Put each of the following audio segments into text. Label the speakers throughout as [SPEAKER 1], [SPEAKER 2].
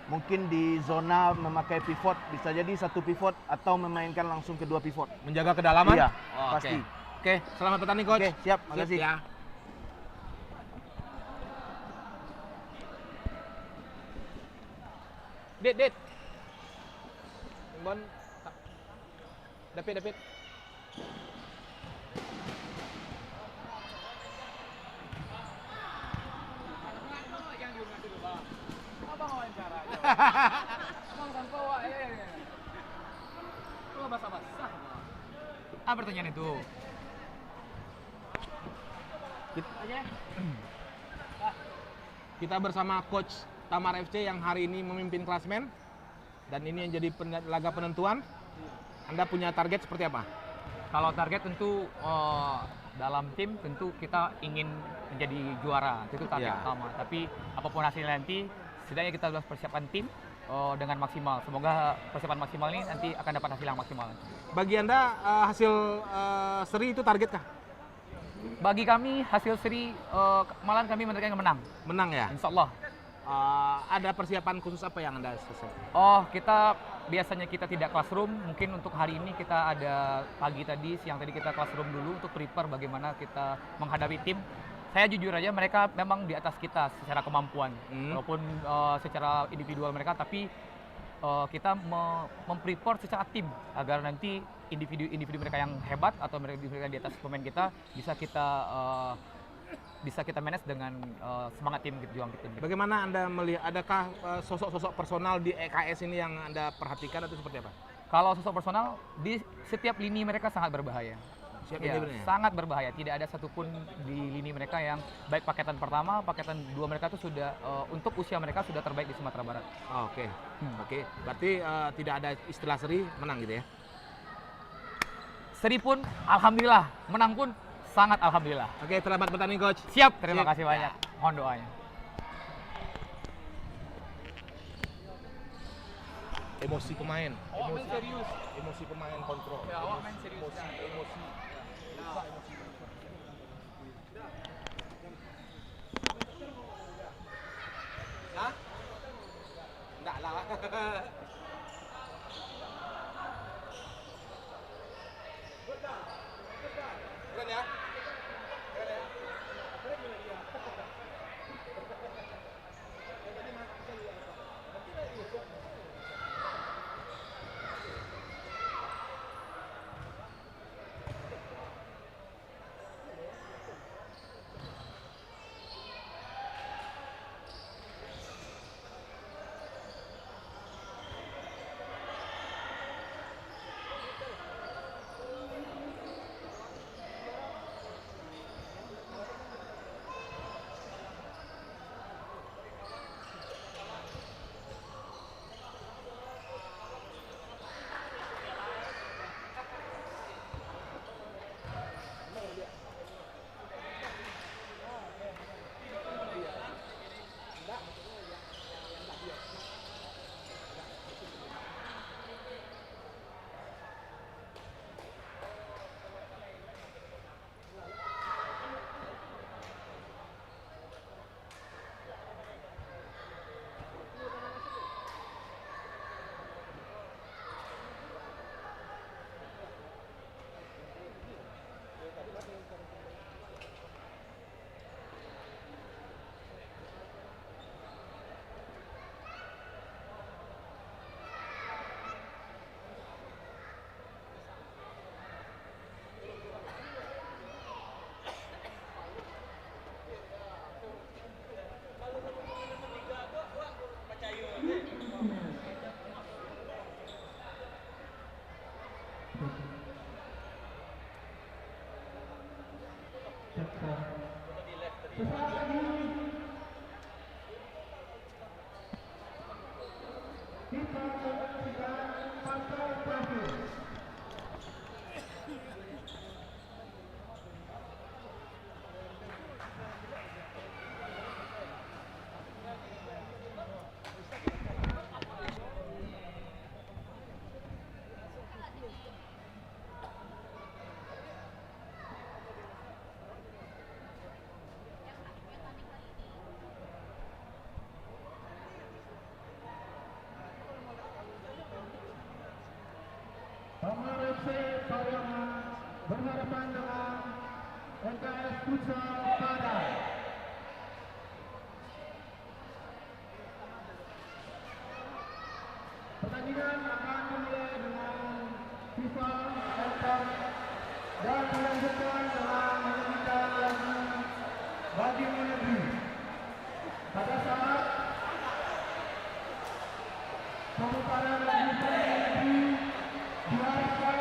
[SPEAKER 1] mungkin di zona memakai pivot, bisa jadi satu pivot atau memainkan langsung kedua pivot.
[SPEAKER 2] Menjaga kedalaman?
[SPEAKER 1] Iya,
[SPEAKER 2] Oh,
[SPEAKER 1] pasti.
[SPEAKER 2] Oke, selamat bertanding coach.
[SPEAKER 1] Oke, siap, makasih.
[SPEAKER 2] ya. Dit. Bon. Dapat. Abang wawancara. Abang tanpa Lu basah-basah. Pertanyaan itu. Kita bersama coach Tamar FC yang hari ini memimpin klasmen dan ini yang jadi laga penentuan. Anda punya target seperti apa?
[SPEAKER 3] Kalau target tentu dalam tim tentu kita ingin menjadi juara, itu target utama. Tapi apapun hasilnya nanti, setidaknya kita sudah persiapkan tim dengan maksimal. Semoga persiapan maksimal ini nanti akan dapat hasil yang maksimal.
[SPEAKER 2] Bagi Anda hasil seri itu target kah?
[SPEAKER 3] Bagi kami hasil seri malahan kami menargetkan menang.
[SPEAKER 2] Menang ya?
[SPEAKER 3] Insya Allah.
[SPEAKER 2] Ada persiapan khusus apa yang Anda selesai?
[SPEAKER 3] Kita biasanya kita tidak classroom. Mungkin untuk hari ini kita ada siang tadi kita classroom dulu untuk prepare bagaimana kita menghadapi tim. Saya jujur aja mereka memang di atas kita secara kemampuan, walaupun secara individual mereka, tapi kita memprepare secara tim agar nanti individu mereka yang hebat atau mereka di atas pemain kita bisa kita manage dengan semangat tim juang kita.
[SPEAKER 2] Bagaimana Anda melihat, adakah sosok-sosok personal di EKS ini yang Anda perhatikan atau seperti apa?
[SPEAKER 3] Kalau sosok personal di setiap lini mereka sangat berbahaya. Sangat berbahaya. Tidak ada satupun di lini mereka yang baik paketan pertama, paketan 2 mereka itu sudah untuk usia mereka sudah terbaik di Sumatera Barat.
[SPEAKER 2] Oke. Berarti tidak ada istilah seri, menang gitu ya?
[SPEAKER 3] Seri pun alhamdulillah, menang pun sangat alhamdulillah.
[SPEAKER 2] Oke, selamat bertanding coach.
[SPEAKER 3] Siap, terima kasih banyak. Mohon doanya.
[SPEAKER 2] Emosi pemain.
[SPEAKER 3] Serius.
[SPEAKER 2] Emosi pemain kontrol.
[SPEAKER 3] Ya, awak main serius.
[SPEAKER 2] Emosi. Hah? Enggak lah. Keren ya?
[SPEAKER 4] Tamar FC Pariaman berhadapan dengan NKS Futsal Padang. Pertandingan akan dimulai dengan FIFA Anthem dan dilanjutkan dengan menyanyikan lagu Bagimu Negeri. Pada saat pemutaran lagu Bagimu Negeri, diharapkan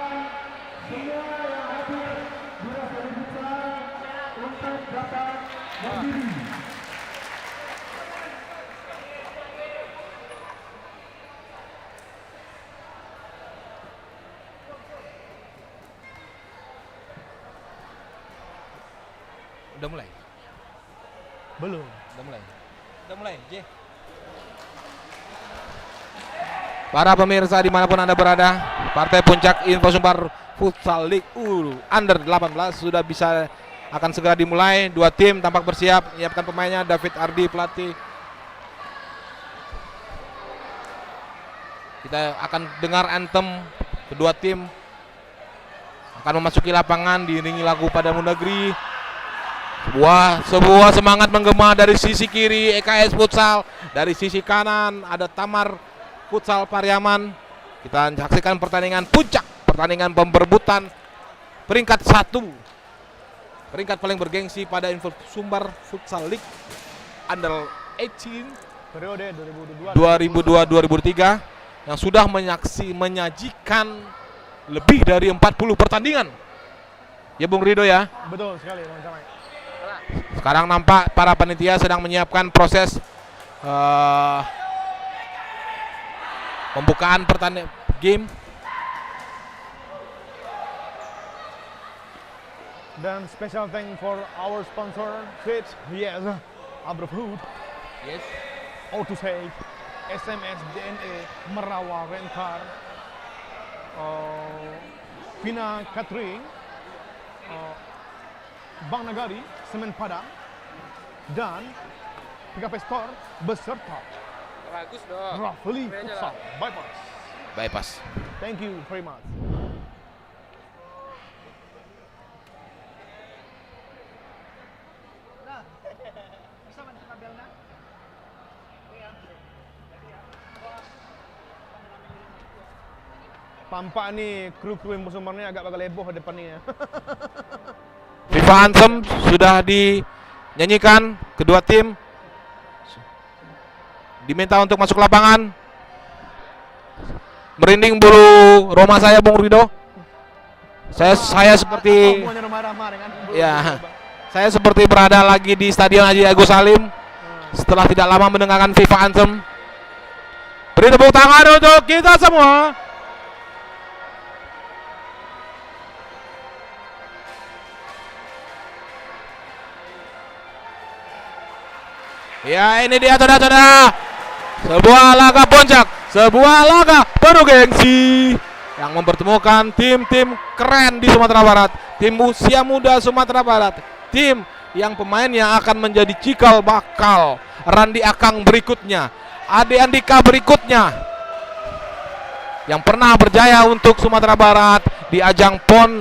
[SPEAKER 4] semua yang hadir di Rasadi Futsal untuk dapat berdiri.
[SPEAKER 2] Udah mulai?
[SPEAKER 1] Belum.
[SPEAKER 2] Udah mulai, J. Para pemirsa dimanapun Anda berada, Partai Puncak Info Sumbar Futsal League Under 18 sudah bisa akan segera dimulai. Dua tim tampak bersiap, menyiapkan pemainnya. David Ardi pelatih. Kita akan dengar anthem kedua tim akan memasuki lapangan diiringi lagu Padamu Negeri. Sebuah semangat menggema dari sisi kiri EKS Futsal, dari sisi kanan ada Tamar Futsal Pariaman. Kita saksikan pertandingan puncak, pertandingan pemberebutan peringkat 1, peringkat paling bergengsi pada Info Sumbar Futsal League Under 18
[SPEAKER 1] Periode
[SPEAKER 2] 2002-2003 yang sudah menyajikan lebih dari 40 pertandingan. Ya Bung Rido ya.
[SPEAKER 1] Betul sekali, teman-teman.
[SPEAKER 2] Sekarang nampak para panitia sedang menyiapkan proses pembukaan pertandingan game.
[SPEAKER 1] Dan special thank for our sponsor, Switch, yes, Abrafood,
[SPEAKER 2] Yes.
[SPEAKER 1] Auto Save, SMS DNA, Merawa Rencar, Vina Catering, Bank Nagari, Semen Padang, dan PKP Store beserta
[SPEAKER 2] Bagus dong.
[SPEAKER 1] Rafli Futsal Bypass.
[SPEAKER 2] Bypass.
[SPEAKER 1] Thank you very much. Tampak nih kru-kru yang musuhnya agak bakal heboh depan nih ya.
[SPEAKER 2] FIFA Anthem sudah dinyanyikan, kedua tim diminta untuk masuk lapangan. Merinding bulu roma saya Bung Rido. Saya seperti ya, saya seperti berada lagi di Stadion Haji Agus Salim setelah tidak lama mendengarkan FIFA Anthem. Beri tepuk tangan untuk kita semua. Ya, ini dia saudara-saudara. Sebuah laga puncak, sebuah laga penuh gengsi yang mempertemukan tim-tim keren di Sumatera Barat, tim usia muda Sumatera Barat, tim yang pemainnya akan menjadi cikal bakal Randi Akang berikutnya, Ade Andika berikutnya, yang pernah berjaya untuk Sumatera Barat di ajang PON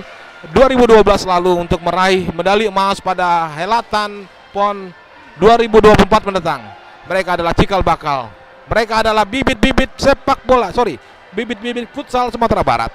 [SPEAKER 2] 2012 lalu untuk meraih medali emas pada helatan PON 2024 mendatang. Mereka adalah cikal bakal. Mereka adalah bibit-bibit sepak bola, bibit-bibit futsal Sumatera Barat.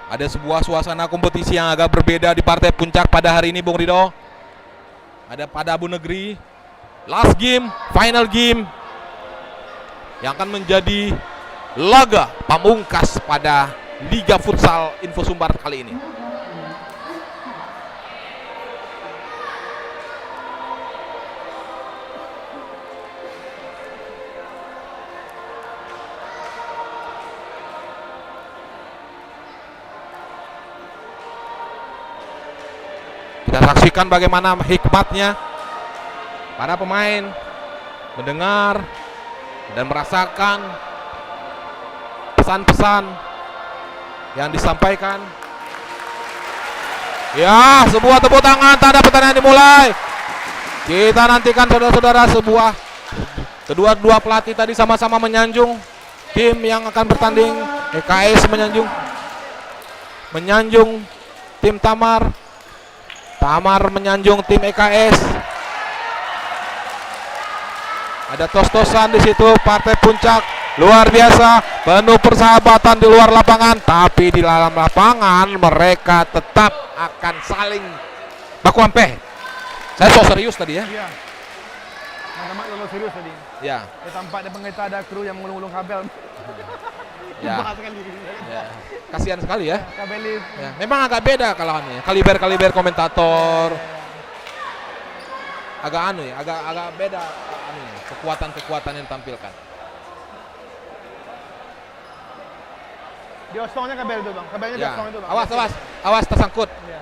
[SPEAKER 2] Ada sebuah suasana kompetisi yang agak berbeda di Partai Puncak pada hari ini, Bung Rido. Ada Padamu Negeri, last game, final game, yang akan menjadi laga pamungkas pada Liga Futsal Info Sumbar kali ini. Kita saksikan bagaimana hikmatnya para pemain mendengar dan merasakan pesan-pesan yang disampaikan. Ya, sebuah tepuk tangan tanda pertandingan dimulai. Kita nantikan saudara-saudara sebuah kedua pelatih tadi sama-sama menyanjung tim yang akan bertanding. EKS menyanjung tim Tamar. Tamar menyanjung tim EKS. Ada tos-tosan di situ, partai puncak luar biasa, penuh persahabatan di luar lapangan, tapi di dalam lapangan mereka tetap akan saling baku ampeh. Saya so serius tadi ya.
[SPEAKER 1] Iya. Sama lo serius tadi.
[SPEAKER 2] Ya.
[SPEAKER 1] Ya tampak di pengerita ada kru yang ngulung-ngulung kabel.
[SPEAKER 2] Ya.
[SPEAKER 1] Bahas sekali.
[SPEAKER 2] Ya. Kasihan sekali ya.
[SPEAKER 1] Kabel lift.
[SPEAKER 2] Ya. Memang agak beda kalahannya. Kaliber komentator. Agak anu ya, agak beda anunya, kekuatan yang ditampilkan.
[SPEAKER 1] Diosongnya kabel itu bang, kabelnya
[SPEAKER 2] Ya.
[SPEAKER 1] diosong itu bang.
[SPEAKER 2] Awas tersangkut.
[SPEAKER 1] Ya.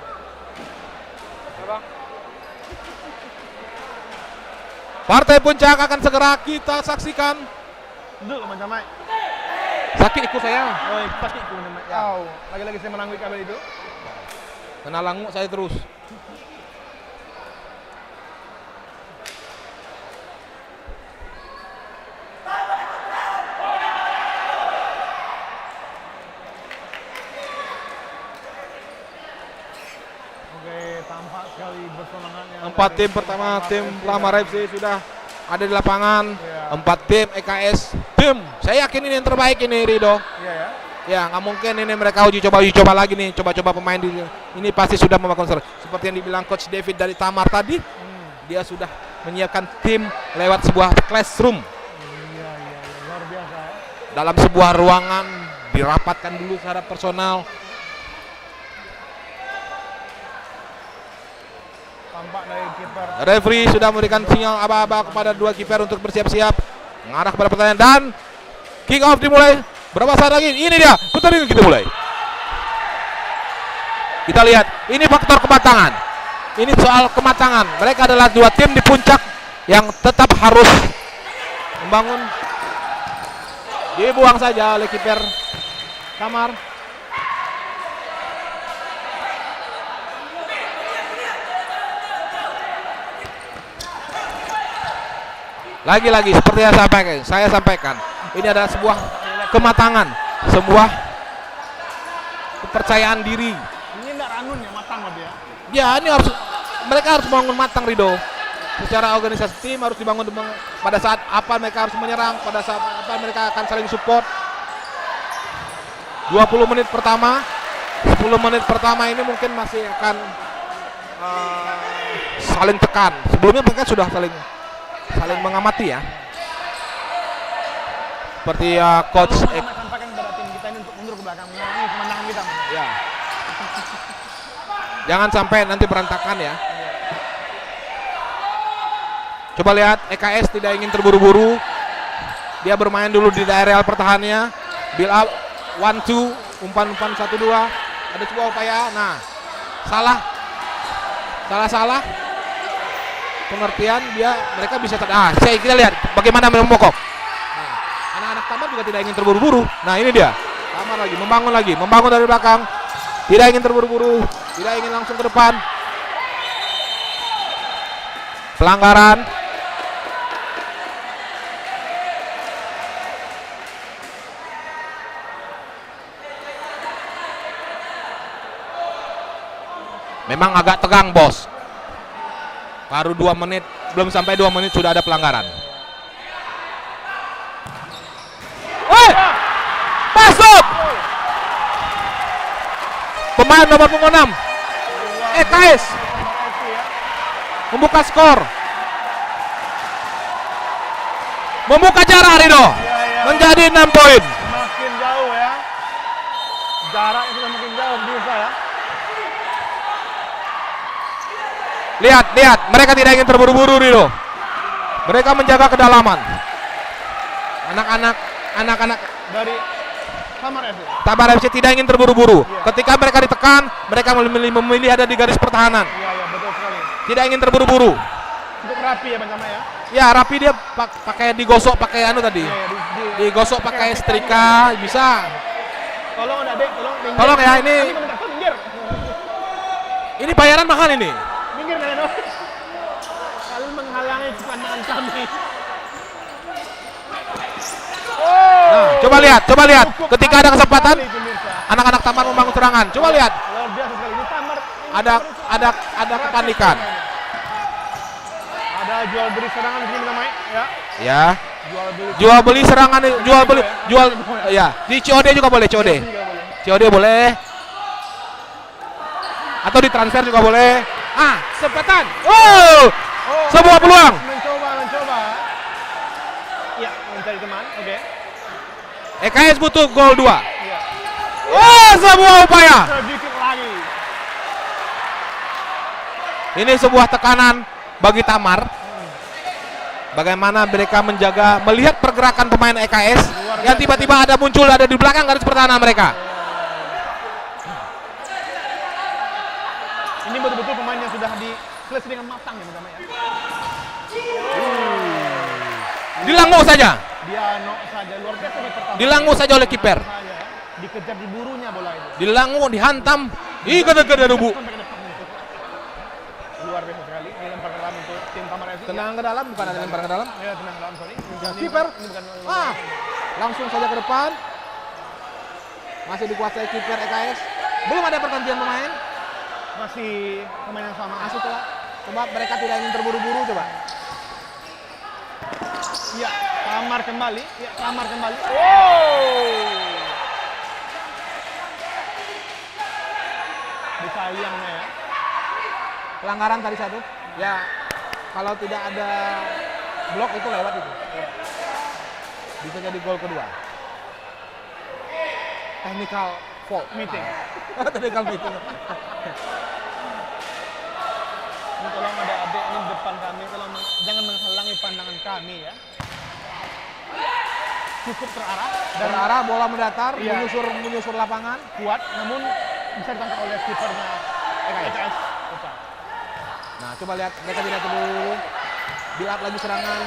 [SPEAKER 2] Partai puncak akan segera kita saksikan.
[SPEAKER 1] Duduk macam Mike.
[SPEAKER 2] Sakit ikut saya.
[SPEAKER 1] Oh, pasti itu namanya. Ya. Lagi-lagi saya menanggung kabel itu.
[SPEAKER 2] Kena languk saya terus.
[SPEAKER 1] Oke, tampak sekali bersemangatnya.
[SPEAKER 2] 4 tim pertama, tim Lamar FC sudah ada di lapangan.
[SPEAKER 1] Ya.
[SPEAKER 2] 4 tim EKS. Tim, saya yakin ini yang terbaik ini, Rido.
[SPEAKER 1] Iya ya.
[SPEAKER 2] Ya, nggak mungkin ini mereka uji coba lagi nih, coba-coba pemain di ini pasti sudah memakan seperti yang dibilang Coach David dari Tamar tadi. Dia sudah menyiapkan tim lewat sebuah classroom.
[SPEAKER 1] Iya, luar biasa ya.
[SPEAKER 2] Dalam sebuah ruangan dirapatkan dulu secara personal.
[SPEAKER 1] Tampak dari kiper.
[SPEAKER 2] Referee sudah memberikan sinyal aba-aba kepada dua kiper untuk bersiap-siap mengarah kepada pertandingan dan kick off dimulai. Berapa saat lagi? Ini dia pertandingan kita mulai. Kita lihat, ini faktor kematangan. Ini soal kematangan. Mereka adalah dua tim di puncak yang tetap harus membangun. Dibuang saja oleh kiper Tamar. Lagi-lagi seperti yang saya sampaikan, ini adalah sebuah kematangan, sebuah kepercayaan diri.
[SPEAKER 1] Ini enggak ranun ya, matang loh dia.
[SPEAKER 2] Ya, ini mereka harus bangun matang, Rido. Secara organisasi tim harus dibangun pada saat apa mereka harus menyerang, pada saat apa mereka akan saling support. 20 menit pertama, 10 menit pertama ini mungkin masih akan saling tekan. Sebelumnya mereka sudah saling mengamati ya. Seperti coach
[SPEAKER 1] sampaikan kepada tim kita ini untuk mundur ke belakang, mengurangi kemenangan kita.
[SPEAKER 2] ya. Jangan sampai nanti berantakan ya. Coba lihat, EKS tidak ingin terburu-buru. Dia bermain dulu di daerah pertahanannya. Build up 1-2, umpan 1-2. Ada sebuah upaya. Nah, salah. Pengertian mereka bisa kita lihat bagaimana memokok. Nah, anak-anak Tamar juga tidak ingin terburu-buru. Nah, ini dia. Tamar membangun dari belakang. Tidak ingin terburu-buru, tidak ingin langsung ke depan. Pelanggaran. Memang agak tegang, bos. Baru 2 menit, belum sampai 2 menit sudah ada pelanggaran. Masuk! Pemain nomor 6 EKS membuka skor, membuka jarak, Rido, menjadi 6 poin.
[SPEAKER 1] Makin jauh ya. Jaraknya sudah makin jauh bisa ya.
[SPEAKER 2] Lihat, mereka tidak ingin terburu-buru, Rido. Mereka menjaga kedalaman. Anak-anak
[SPEAKER 1] Dari Tamar FC.
[SPEAKER 2] Tamar FC tidak ingin terburu-buru. Ketika mereka ditekan, mereka memilih ada di garis pertahanan.
[SPEAKER 1] Iya, betul.
[SPEAKER 2] tidak ingin terburu-buru.
[SPEAKER 1] Cukup rapi ya Bang ya.
[SPEAKER 2] Ya, rapi dia pakai digosok pakai anu tadi.
[SPEAKER 1] Iya,
[SPEAKER 2] Digosok pakai setrika bisa.
[SPEAKER 1] Tolong Adek, tolong minggir.
[SPEAKER 2] Tolong ya, ini
[SPEAKER 1] minggir.
[SPEAKER 2] ini bayaran mahal ini.
[SPEAKER 1] Minggir kalian. Kalian menghalangi pandangan kami.
[SPEAKER 2] Nah, coba lihat.
[SPEAKER 1] Cukup
[SPEAKER 2] Ketika ada kesempatan,
[SPEAKER 1] sekali, pemirsa.
[SPEAKER 2] anak-anak Tamar membangun serangan. Coba lihat.
[SPEAKER 1] Luar biasa sekali. Ini Tamar.
[SPEAKER 2] Ada kepanikan.
[SPEAKER 1] Ada jual beli serangan di sini namanya, ya.
[SPEAKER 2] Ya.
[SPEAKER 1] Jual beli
[SPEAKER 2] Serangan, ya. Di COD juga boleh, COD.
[SPEAKER 1] juga boleh.
[SPEAKER 2] COD boleh. Atau ditransfer juga boleh. Kesempatan. Sebuah peluang.
[SPEAKER 1] Mencoba. Ya, mencari teman. Oke.
[SPEAKER 2] EKS butuh gol 2.
[SPEAKER 1] Iya.
[SPEAKER 2] Sebuah upaya.
[SPEAKER 1] Sedikit lagi.
[SPEAKER 2] Ini sebuah tekanan bagi Tamar. Bagaimana mereka melihat pergerakan pemain EKS yang tiba-tiba ada di belakang garis pertahanan mereka.
[SPEAKER 1] Ini betul-betul pemain yang sudah diseleksi dengan matang ya Bang ya.
[SPEAKER 2] Dilangu saja.
[SPEAKER 1] Dia nok saja luar biasa di pertama.
[SPEAKER 2] Dilangu saja oleh kiper.
[SPEAKER 1] Saja, ya. Dikejar diburunya bola itu.
[SPEAKER 2] Dilangu, dihantam. Gede-gede rubuh.
[SPEAKER 1] Sampai ke depan itu. Luar biasa sekali. Dilempar ke dalam untuk tim Tamar FC.
[SPEAKER 2] Tenang ke dalam, bukan ada lempar ke dalam.
[SPEAKER 1] Ya, tenang ke dalam, sorry.
[SPEAKER 2] Kiper.
[SPEAKER 1] Ini bukan
[SPEAKER 2] Langsung saja ke depan. Masih dikuasai kiper EKS. Belum ada pergantian pemain.
[SPEAKER 1] masih pemain yang sama.
[SPEAKER 2] Masih coba. Coba mereka tidak ingin terburu-buru coba.
[SPEAKER 1] Iya, Tamar kembali. Ya, Tamar kembali. Wow. Disayangnya ya.
[SPEAKER 2] Pelanggaran tadi satu. Ya, kalau tidak ada blok itu lewat itu. Bisa jadi gol kedua. Technical fault.
[SPEAKER 1] Meeting.
[SPEAKER 2] Technical meeting.
[SPEAKER 1] Ini tolong ada adik ini di depan kami, tolong jangan menghalangi pandangan kami ya. Cukup terarah dan
[SPEAKER 2] Terarah bola mendatar,
[SPEAKER 1] Iya.
[SPEAKER 2] menyusur lapangan.
[SPEAKER 1] kuat, namun bisa ditangkap oleh kipernya EKS.
[SPEAKER 2] Nah, coba lihat mereka tidak terburu. Build lagi serangan.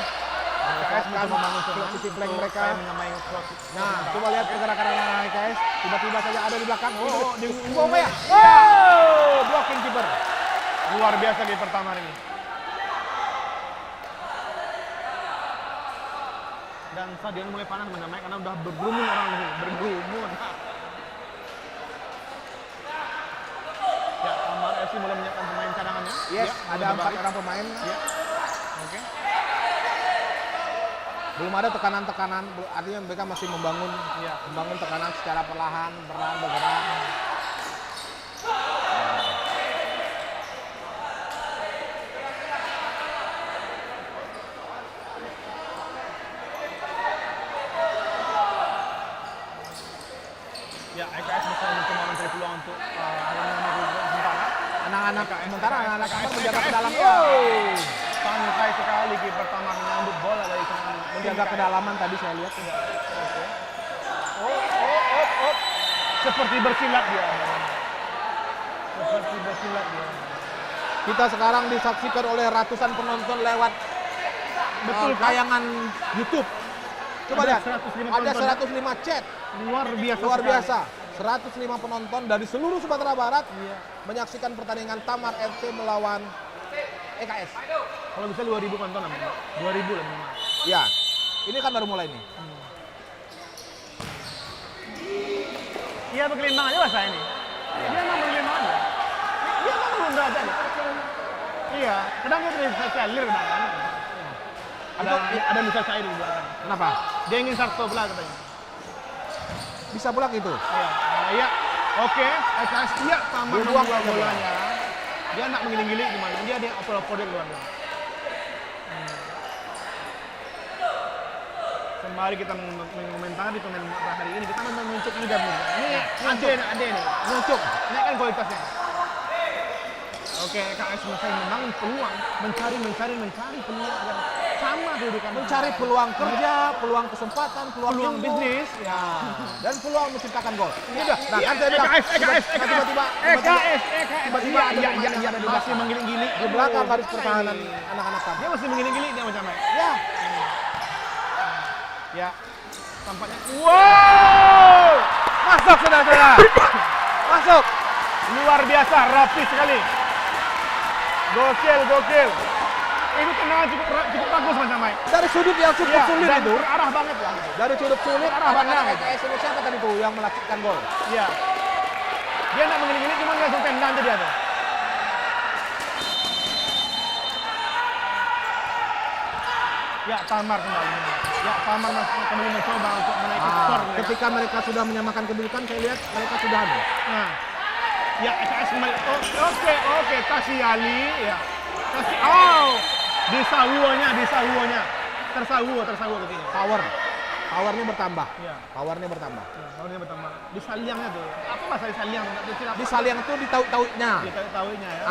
[SPEAKER 1] EKS mencoba membangun serangan
[SPEAKER 2] sisi flank
[SPEAKER 1] untuk
[SPEAKER 2] mereka.
[SPEAKER 1] saya menyamai cross.
[SPEAKER 2] Nah, coba lihat pergerakan anak EKS. Tiba-tiba saja ada di belakang.
[SPEAKER 1] di
[SPEAKER 2] apa ya? Oh, blocking kiper.
[SPEAKER 1] luar biasa di pertama ini. Dan stadion mulai panas namanya karena udah berkerumun orang di sini, berkerumun. Ya, Tamar FC mulai menyiapkan pemain cadangannya.
[SPEAKER 2] Yes,
[SPEAKER 1] Ya,
[SPEAKER 2] ada
[SPEAKER 1] mulai
[SPEAKER 2] 4
[SPEAKER 1] berbalik.
[SPEAKER 2] orang pemain.
[SPEAKER 1] Ya. Oke.
[SPEAKER 2] Belum ada tekanan-tekanan, artinya mereka masih membangun tekanan secara perlahan bergerak.
[SPEAKER 1] Ya, EKS bisa mencoba mencari peluang untuk sementara.
[SPEAKER 2] Anak-anak sementara anak-anak Tamar menjaga ke dalam.
[SPEAKER 1] Oh, santai sekali kiper Tamar menyambut bola dari kanan.
[SPEAKER 2] Menjaga kedalaman tadi saya lihat.
[SPEAKER 1] Oh. Seperti bersilat dia. Seperti bersilat dia.
[SPEAKER 2] Kita sekarang disaksikan oleh ratusan penonton lewat
[SPEAKER 1] Betul, Kak.
[SPEAKER 2] tayangan YouTube. Coba
[SPEAKER 1] Ada
[SPEAKER 2] lihat,
[SPEAKER 1] 105
[SPEAKER 2] ada
[SPEAKER 1] penonton.
[SPEAKER 2] 105 chat,
[SPEAKER 1] Luar biasa.
[SPEAKER 2] luar
[SPEAKER 1] sekali.
[SPEAKER 2] biasa. 105 penonton dari seluruh Sumatera Barat
[SPEAKER 1] Iya.
[SPEAKER 2] menyaksikan pertandingan Tamar FC melawan EKS.
[SPEAKER 1] Kalau bisa 2000 penonton namanya. 2000 lah minimal.
[SPEAKER 2] Ya, ini kan baru mulai nih.
[SPEAKER 1] Iya berkelimbang aja bahasa ini. Dia emang berkelimbang aja. Dia emang berunda aja nih. Iya, kadang dia bisa cair kadang kan. Ada bisa cair di belakang.
[SPEAKER 2] Kenapa?
[SPEAKER 1] Dia ingin sarto belah katanya.
[SPEAKER 2] Bisa pulang itu.
[SPEAKER 1] Iya, iya. Oke, EKS iya Tamar
[SPEAKER 2] Dia buang
[SPEAKER 1] membuang
[SPEAKER 2] aja
[SPEAKER 1] bolanya. Dia nak menggiling-giling gimana? Dia opor-opor dia keluar. Sembari kita mengomentari pemain hari ini, kita menuncuk juga nih. Ini ade nih, menuncuk. Ini kan kualitasnya. Oke, EKS masih membangun peluang, mencari peluang agar sama kedudukan.
[SPEAKER 2] Mencari peluang kerja, peluang kesempatan, peluang
[SPEAKER 1] Peluang
[SPEAKER 2] ilmu.
[SPEAKER 1] bisnis. Ya.
[SPEAKER 2] Dan peluang menciptakan gol. Ini udah. Nah, kan saya bilang
[SPEAKER 1] EKS.
[SPEAKER 2] tiba-tiba
[SPEAKER 1] Tiba-tiba
[SPEAKER 2] iya,
[SPEAKER 1] masih menggiling-giling
[SPEAKER 2] di belakang garis pertahanan anak-anak kami.
[SPEAKER 1] Dia masih menggiling-giling dia macam mana?
[SPEAKER 2] Ya,
[SPEAKER 1] Ya. Tampaknya wow!
[SPEAKER 2] masuk saudara-saudara. Masuk.
[SPEAKER 1] Luar biasa, rapi sekali. Gokil. Itu tendangan cukup bagus macam mana?
[SPEAKER 2] Dari sudut yang cukup sulit
[SPEAKER 1] dan
[SPEAKER 2] itu.
[SPEAKER 1] arah banget ya.
[SPEAKER 2] Dari sudut sulit,
[SPEAKER 1] Arah
[SPEAKER 2] apakah
[SPEAKER 1] banget.
[SPEAKER 2] EKS ini siapa tadi tuh yang melacikkan gol?
[SPEAKER 1] Iya. Dia nak menggiling-giling cuma langsung tendang tadi ada. Ya, Tamar kembali. Ya, Tamar kembali mencoba untuk menaikkan skor. mereka.
[SPEAKER 2] Ketika mereka sudah menyamakan kedudukan, saya lihat mereka sudah anu.
[SPEAKER 1] Nah, ya EKS kembali. Oke, kasih Ali. Ya, kasih. Oh, disahuanya. Tersahu ke sini.
[SPEAKER 2] Powernya bertambah.
[SPEAKER 1] Ya,
[SPEAKER 2] Powernya bertambah.
[SPEAKER 1] tahunnya bertambah. Di saliangnya tuh. Apa bahasa saliang?
[SPEAKER 2] Di saliang itu di taut-tautnya.
[SPEAKER 1] Kita tahunya ya.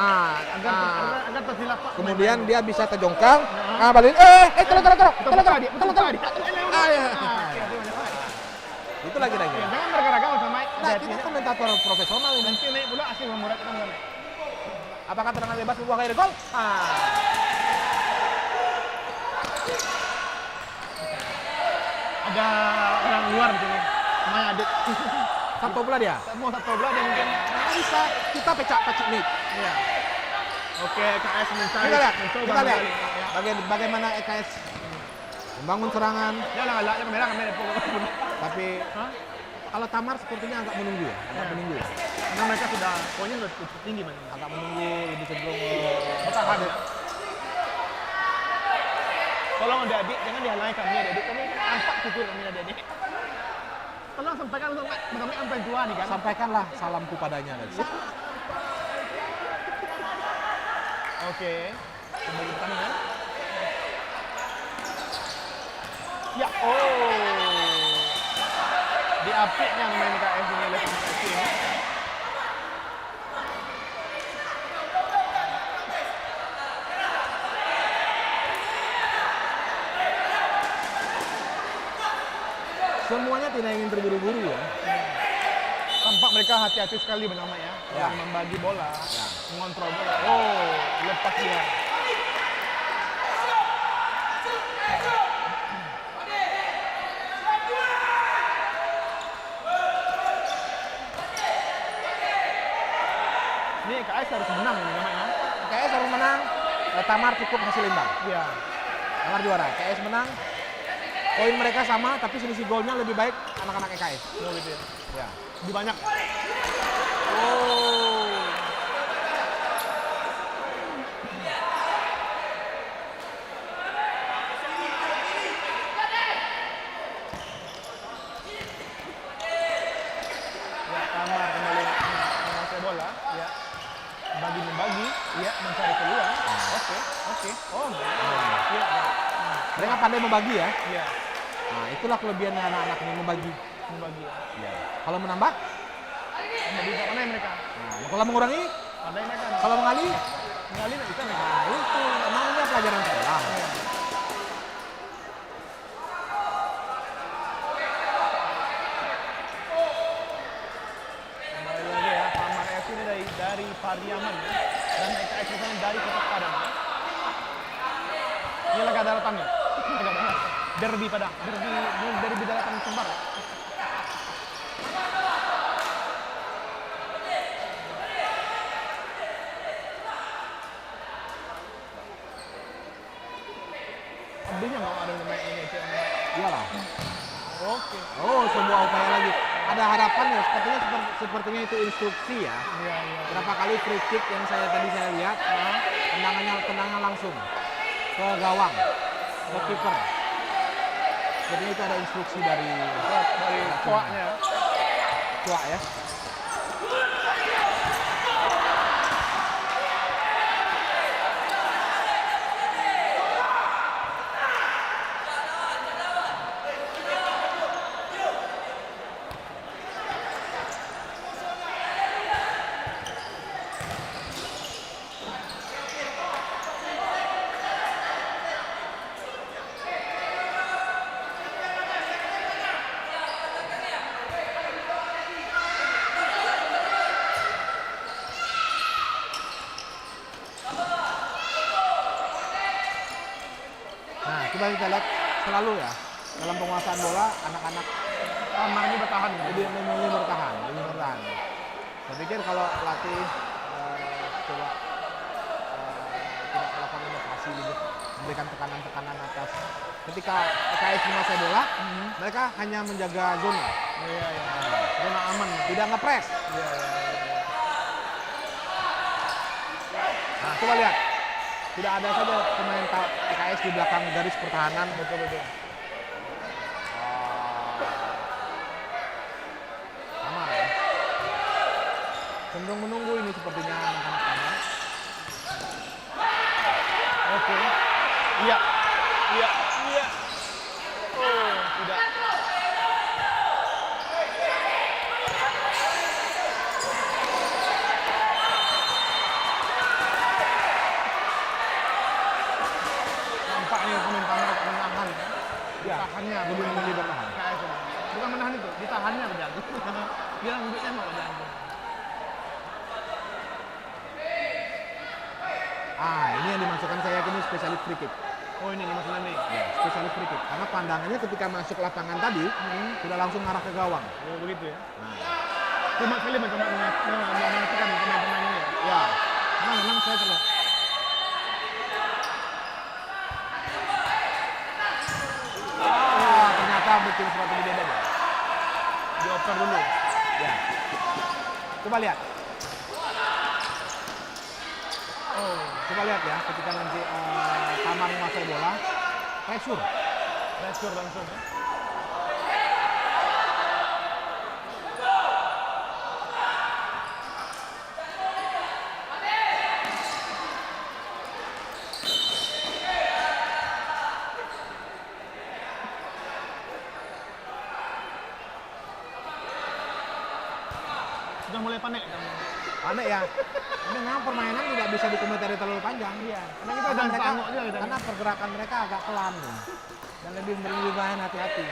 [SPEAKER 1] Agar tersilap Pak.
[SPEAKER 2] Kemudian dia bisa terjongkang. Balik. Tolong. Itu lagi.
[SPEAKER 1] Jangan bergerak-gerak sama
[SPEAKER 2] Nah, kita komentator profesional ini.
[SPEAKER 1] nanti naik pula asli memurat kita bukan naik.
[SPEAKER 2] Apakah tendangan bebas membuah gairah gol?
[SPEAKER 1] Ada orang luar di sini. Maya adik.
[SPEAKER 2] Satu bola dia.
[SPEAKER 1] Mau satu bola dia mungkin.
[SPEAKER 2] Bisa kita pecah-pecah nih.
[SPEAKER 1] Iya. Oke, KS mencari.
[SPEAKER 2] Kita lihat.
[SPEAKER 1] mencoba
[SPEAKER 2] Kita lihat.
[SPEAKER 1] kembali. Ya.
[SPEAKER 2] Bagaimana EKS membangun serangan.
[SPEAKER 1] Ya lah, kamera.
[SPEAKER 2] Tapi
[SPEAKER 1] Hah?
[SPEAKER 2] kalau Tamar sepertinya agak menunggu ya.
[SPEAKER 1] Karena mereka sudah poinnya sudah cukup tinggi man.
[SPEAKER 2] Agak menunggu, lebih cenderung
[SPEAKER 1] Bertahan ya. Tolong adik-adik, jangan dihalangi kami adik-adik. Kami nampak syukur kami adik-adik. Tolong sampaikan untuk kami sampai tua nih kan.
[SPEAKER 2] sampaikanlah salamku padanya guys.
[SPEAKER 1] Oke. Kembali pertandingan. Ya, diapiknya main KS ini oleh pemain ini.
[SPEAKER 2] Semuanya tidak ingin terburu-buru ya.
[SPEAKER 1] Tampak mereka hati-hati sekali bersama ya, dalam membagi bola, mengontrol bola. Oh, lepas dia. Ini KS harus menang ini namanya.
[SPEAKER 2] KS harus menang. Tamar cukup hasil imbang.
[SPEAKER 1] Iya.
[SPEAKER 2] Tamar juara. KS menang. Poin mereka sama, tapi selisih golnya lebih baik anak-anak EKS.
[SPEAKER 1] Oh gitu ya.
[SPEAKER 2] Ya.
[SPEAKER 1] Lebih banyak. Ya, Tamar kembali menguasai bola. Ya. Membagi. Ya, mencari peluang. Oke. Oh, iya.
[SPEAKER 2] Mereka pandai membagi ya.
[SPEAKER 1] Iya.
[SPEAKER 2] Nah, itulah kelebihan anak-anak ini membagi.
[SPEAKER 1] Membagi.
[SPEAKER 2] Ya. Kalau menambah,
[SPEAKER 1] Jadi nggak pandai mereka.
[SPEAKER 2] nah, kalau mengurangi,
[SPEAKER 1] Pandai mereka.
[SPEAKER 2] kalau mengali,
[SPEAKER 1] Mengali nggak bisa mereka.
[SPEAKER 2] nah itu namanya pelajaran sekolah.
[SPEAKER 1] Kembali lagi ya, Tamar FC ini dari Pariaman ya. Dan EKS misalnya dari Kota Padang. Ini laga daratan nih. Derby Padang. Derby daratan Sumbar. Abdinya nggak ada main ini.
[SPEAKER 2] Iyalah.
[SPEAKER 1] Oke.
[SPEAKER 2] Oh, sebuah upaya lagi. Ada harapan ya, sepertinya itu instruksi ya.
[SPEAKER 1] Iya.
[SPEAKER 2] Berapa kali free kick yang tadi saya lihat, tendangan langsung ke gawang, ke kiper. Jadi itu ada instruksi dari
[SPEAKER 1] Coaknya.
[SPEAKER 2] Coak ya. coba kita lihat selalu ya dalam penguasaan bola anak-anak
[SPEAKER 1] Tamar ini bertahan.
[SPEAKER 2] lebih bertahan. Saya pikir kalau pelatih coba tidak melakukan inovasi gitu, memberikan tekanan-tekanan atas. Ketika EKS menguasai bola, mereka hanya menjaga zona.
[SPEAKER 1] Iya. Zona aman.
[SPEAKER 2] Tidak ngepres.
[SPEAKER 1] Iya.
[SPEAKER 2] Nah, coba lihat. Tidak ada saja pemain EKS di belakang garis pertahanan.
[SPEAKER 1] Betul.
[SPEAKER 2] Tamar ya. Cenderung menunggu ini sepertinya anak-anak Tamar.
[SPEAKER 1] Oke. Iya. Oh, tidak. Nampak nih pemain Tamar menahan.
[SPEAKER 2] Ya,
[SPEAKER 1] Tahannya
[SPEAKER 2] lebih memilih bertahan.
[SPEAKER 1] KS. Bukan menahan itu, ditahannya berjago. Dia ngambil tembak berjago.
[SPEAKER 2] Ini yang dimasukkan saya yakin ini spesialis free kick.
[SPEAKER 1] Oh ini maksudnya nih.
[SPEAKER 2] Ya, spesialis free kick. Karena pandangannya ketika masuk lapangan tadi sudah langsung ngarah ke gawang.
[SPEAKER 1] Oh begitu ya.
[SPEAKER 2] Nah,
[SPEAKER 1] Cuma sekali mencoba mengatakan pemain-pemain ini.
[SPEAKER 2] ya, karena memang saya terlihat. Ternyata bikin strategi beda ya.
[SPEAKER 1] Dioper dulu.
[SPEAKER 2] Ya. Coba lihat.
[SPEAKER 1] Oh,
[SPEAKER 2] Coba lihat ya, ketika nanti Tamar menguasai bola, pressure.
[SPEAKER 1] pressure langsung ya. Sudah mulai panik kamu.
[SPEAKER 2] Aneh ya. Ini memang permainan tidak bisa dikomentari terlalu panjang.
[SPEAKER 1] Iya. Karena kita udah sanggup juga kita.
[SPEAKER 2] Karena pergerakan mereka agak pelan nih. Dan lebih berlebihan hati-hati.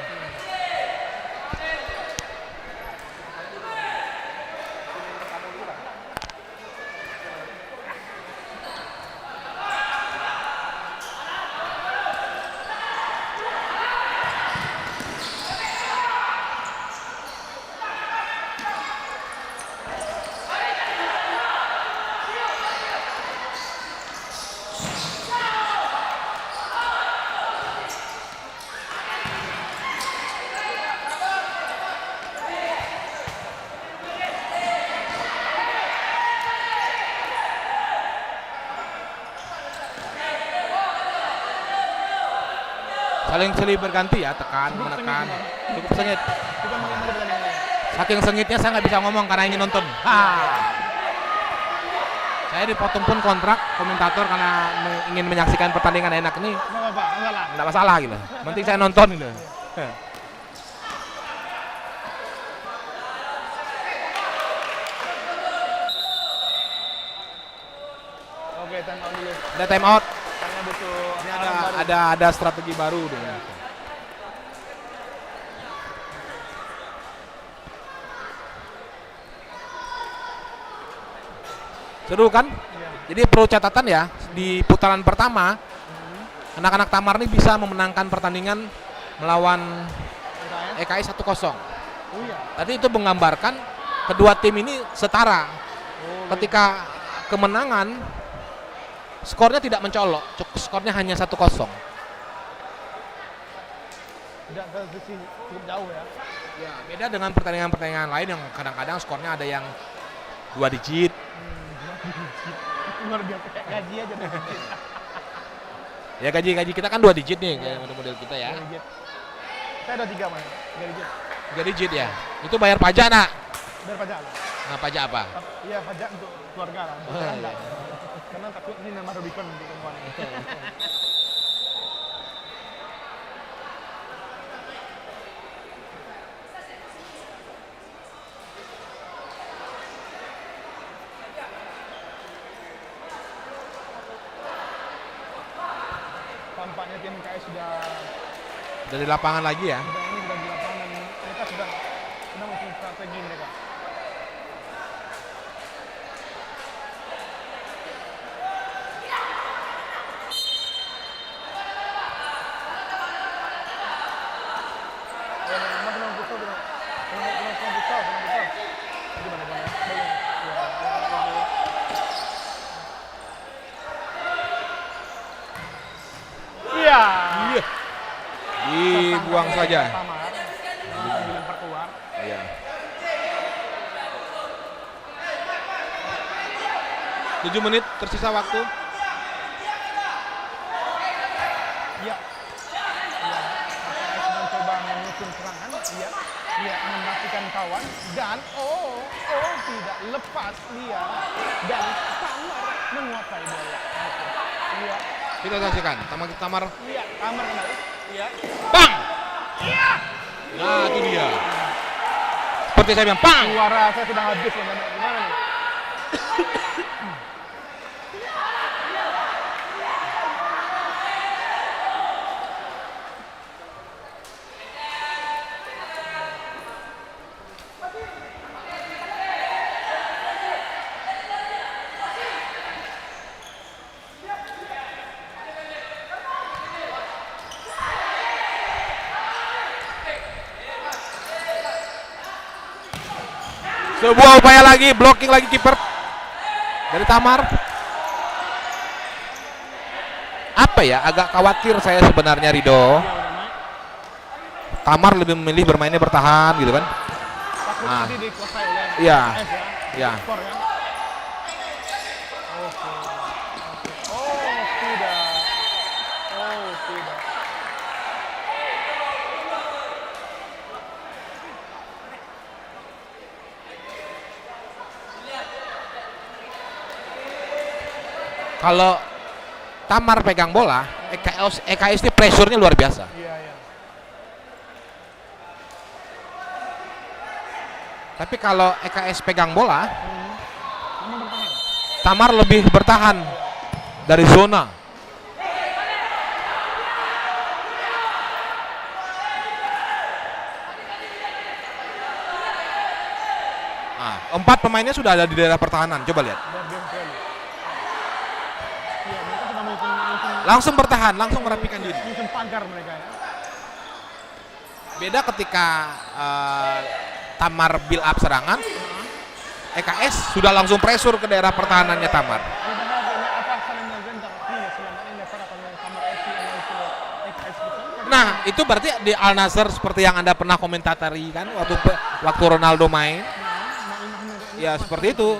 [SPEAKER 2] Saling berganti ya, tekan, menekan. Cukup sengit.
[SPEAKER 1] Kita mulai pertandingan.
[SPEAKER 2] Saking sengitnya saya nggak bisa ngomong karena ingin nonton. Saya dipotong pun kontrak komentator karena ingin menyaksikan pertandingan enak ini.
[SPEAKER 1] Enggak apa-apa, enggak lah.
[SPEAKER 2] Nggak masalah gitu. Penting saya nonton gitu.
[SPEAKER 1] Oke, time out dulu.
[SPEAKER 2] Ada time out.
[SPEAKER 1] Karena butuh
[SPEAKER 2] Ini
[SPEAKER 1] arah baru.
[SPEAKER 2] ada strategi baru deh. Seru kan?
[SPEAKER 1] Iya.
[SPEAKER 2] Jadi perlu catatan ya, di putaran pertama anak-anak Tamar ini bisa memenangkan pertandingan melawan EKS 1-0.
[SPEAKER 1] Oh iya.
[SPEAKER 2] Tadi itu menggambarkan kedua tim ini setara.
[SPEAKER 1] Oh,
[SPEAKER 2] Ketika kemenangan skornya tidak mencolok, skornya hanya 1-0.
[SPEAKER 1] tidak ke sisi cukup jauh ya.
[SPEAKER 2] Ya, beda dengan pertandingan-pertandingan lain yang kadang-kadang skornya ada yang 2 digit.
[SPEAKER 1] Luar biasa kayak gaji aja deh.
[SPEAKER 2] Ya gaji kita kan 2 digit nih kayak model-model kita ya.
[SPEAKER 1] 3 digit. Saya ada 3 mas. 3 digit.
[SPEAKER 2] 3 digit ya. Itu bayar pajak nak.
[SPEAKER 1] Biar pajak lah.
[SPEAKER 2] Nah, pajak apa?
[SPEAKER 1] Iya pajak untuk keluarga lah.
[SPEAKER 2] Oh, iya.
[SPEAKER 1] Enggak. Karena takut ini nama Rubicon untuk perempuan. Tampaknya tim KS sudah
[SPEAKER 2] Dari lapangan lagi ya.
[SPEAKER 1] ini sudah di lapangan dan mereka sudah mengusung strategi mereka. Iya.
[SPEAKER 2] Iya. Dibuang saja.
[SPEAKER 1] Tamar. Dilempar keluar.
[SPEAKER 2] Iya. 7 menit tersisa waktu.
[SPEAKER 1] Iya. Iya. APS mencoba menyusun serangan. Iya. Iya, mematikan kawan dan tidak lepas dia dan Tamar menguasai bola. Iya.
[SPEAKER 2] Kita saksikan. Tamar.
[SPEAKER 1] Iya, Tamar kembali. Iya.
[SPEAKER 2] Bang. Nah, itu dia. Seperti saya bilang, bang.
[SPEAKER 1] Suara saya sudah habis ya, gimana nih?
[SPEAKER 2] Sebuah upaya lagi, blocking lagi kiper dari Tamar. Apa ya, agak khawatir saya sebenarnya Rido. Tamar lebih memilih bermainnya bertahan gitu kan.
[SPEAKER 1] Takut
[SPEAKER 2] Ah.
[SPEAKER 1] tadi dikuasai oleh
[SPEAKER 2] Iya.
[SPEAKER 1] APS ya.
[SPEAKER 2] Iya.
[SPEAKER 1] Skor ya. Oke. Oh, tidak. Oh, tidak.
[SPEAKER 2] Kalau Tamar pegang bola, EKS ini pressure-nya luar biasa.
[SPEAKER 1] Iya, iya.
[SPEAKER 2] Tapi kalau EKS pegang bola,
[SPEAKER 1] Kamu bertahan.
[SPEAKER 2] Tamar lebih bertahan dari zona. Nah, 4 pemainnya sudah ada di daerah pertahanan. Coba lihat.
[SPEAKER 1] Luar biasa sekali. Iya, mereka sudah menyusun
[SPEAKER 2] Langsung bertahan, langsung merapikan diri.
[SPEAKER 1] menyusun pagar mereka ya.
[SPEAKER 2] Beda ketika Tamar build up serangan, EKS sudah langsung pressure ke daerah pertahanannya Tamar.
[SPEAKER 1] Padahal ini apa saling mengentar ini selama ini para pemain Tamar FC yang itu XS betul.
[SPEAKER 2] Nah, itu berarti di Al Nassr seperti yang Anda pernah komentari kan waktu Ronaldo main. Ya, seperti itu.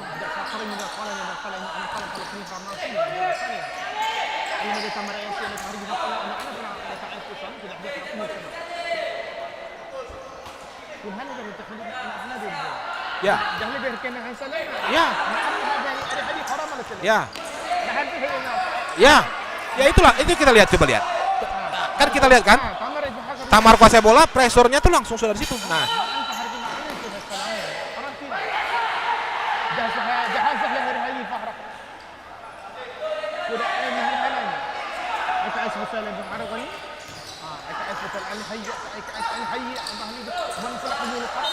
[SPEAKER 2] Ya, ya, ya, ya, ya itulah, itu kita lihat, coba lihat. Kan kita lihat kan, Tamar kuasai bola, pressure-nya tuh langsung sudah di situ. Nah,
[SPEAKER 1] جهازه لهرهاي فهرق وده هرهاي IKS bisa lebih harganya IKS betul al-hayy IKS al-hayy bahli mensalah dulu kan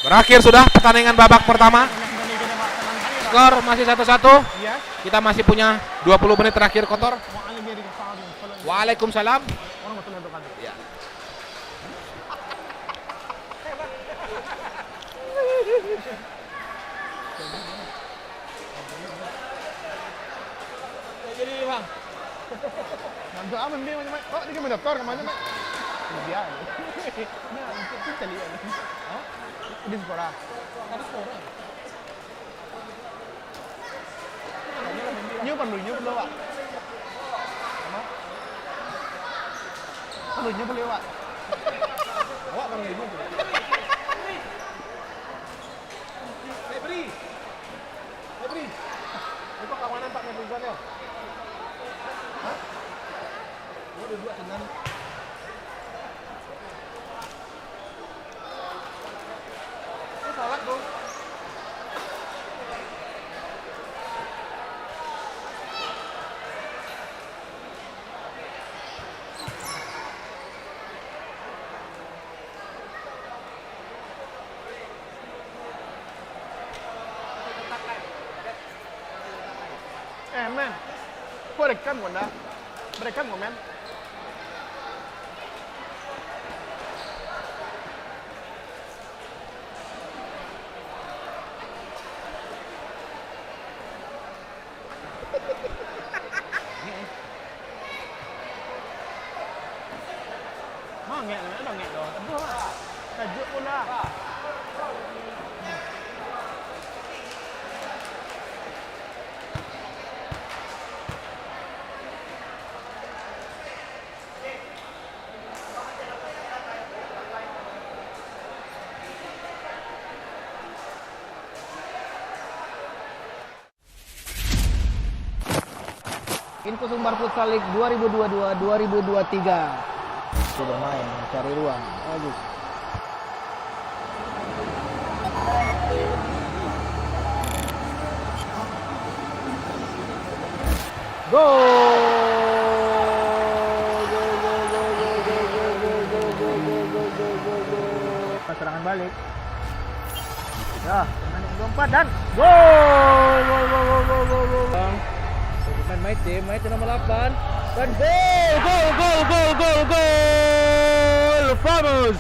[SPEAKER 2] berakhir sudah pertandingan babak pertama. Skor masih 1-1.
[SPEAKER 1] ya
[SPEAKER 2] Kita masih punya 20 menit terakhir kotor. Waalaikumsalam.
[SPEAKER 1] warahmatullahi wabarakatuh.
[SPEAKER 2] Ya. Jadi bang,
[SPEAKER 1] Mantu aman dia macam oh dia mau daftar kemana mak? Dia. Nah, kita lihat. Oh, di sekolah. Tadi sekolah. Nhớ perlu Pak. Perlu Pak. Awak perlu itu. Febri. Itu kawanan Pak Netizen ya? Hah? Lu dua dengan Itu salah dong. Men, kok rekan gua dah? Rekan gua men? bangit doh. Aduh. Tajuk pula.
[SPEAKER 3] Info Sumbar Futsal League 2022-2023. Sudah main, cari ruang. Bagus.
[SPEAKER 1] Serangan balik. Ya, menit 24 dan gol.
[SPEAKER 3] Main nomor 8 dan
[SPEAKER 2] Gol! Vamos!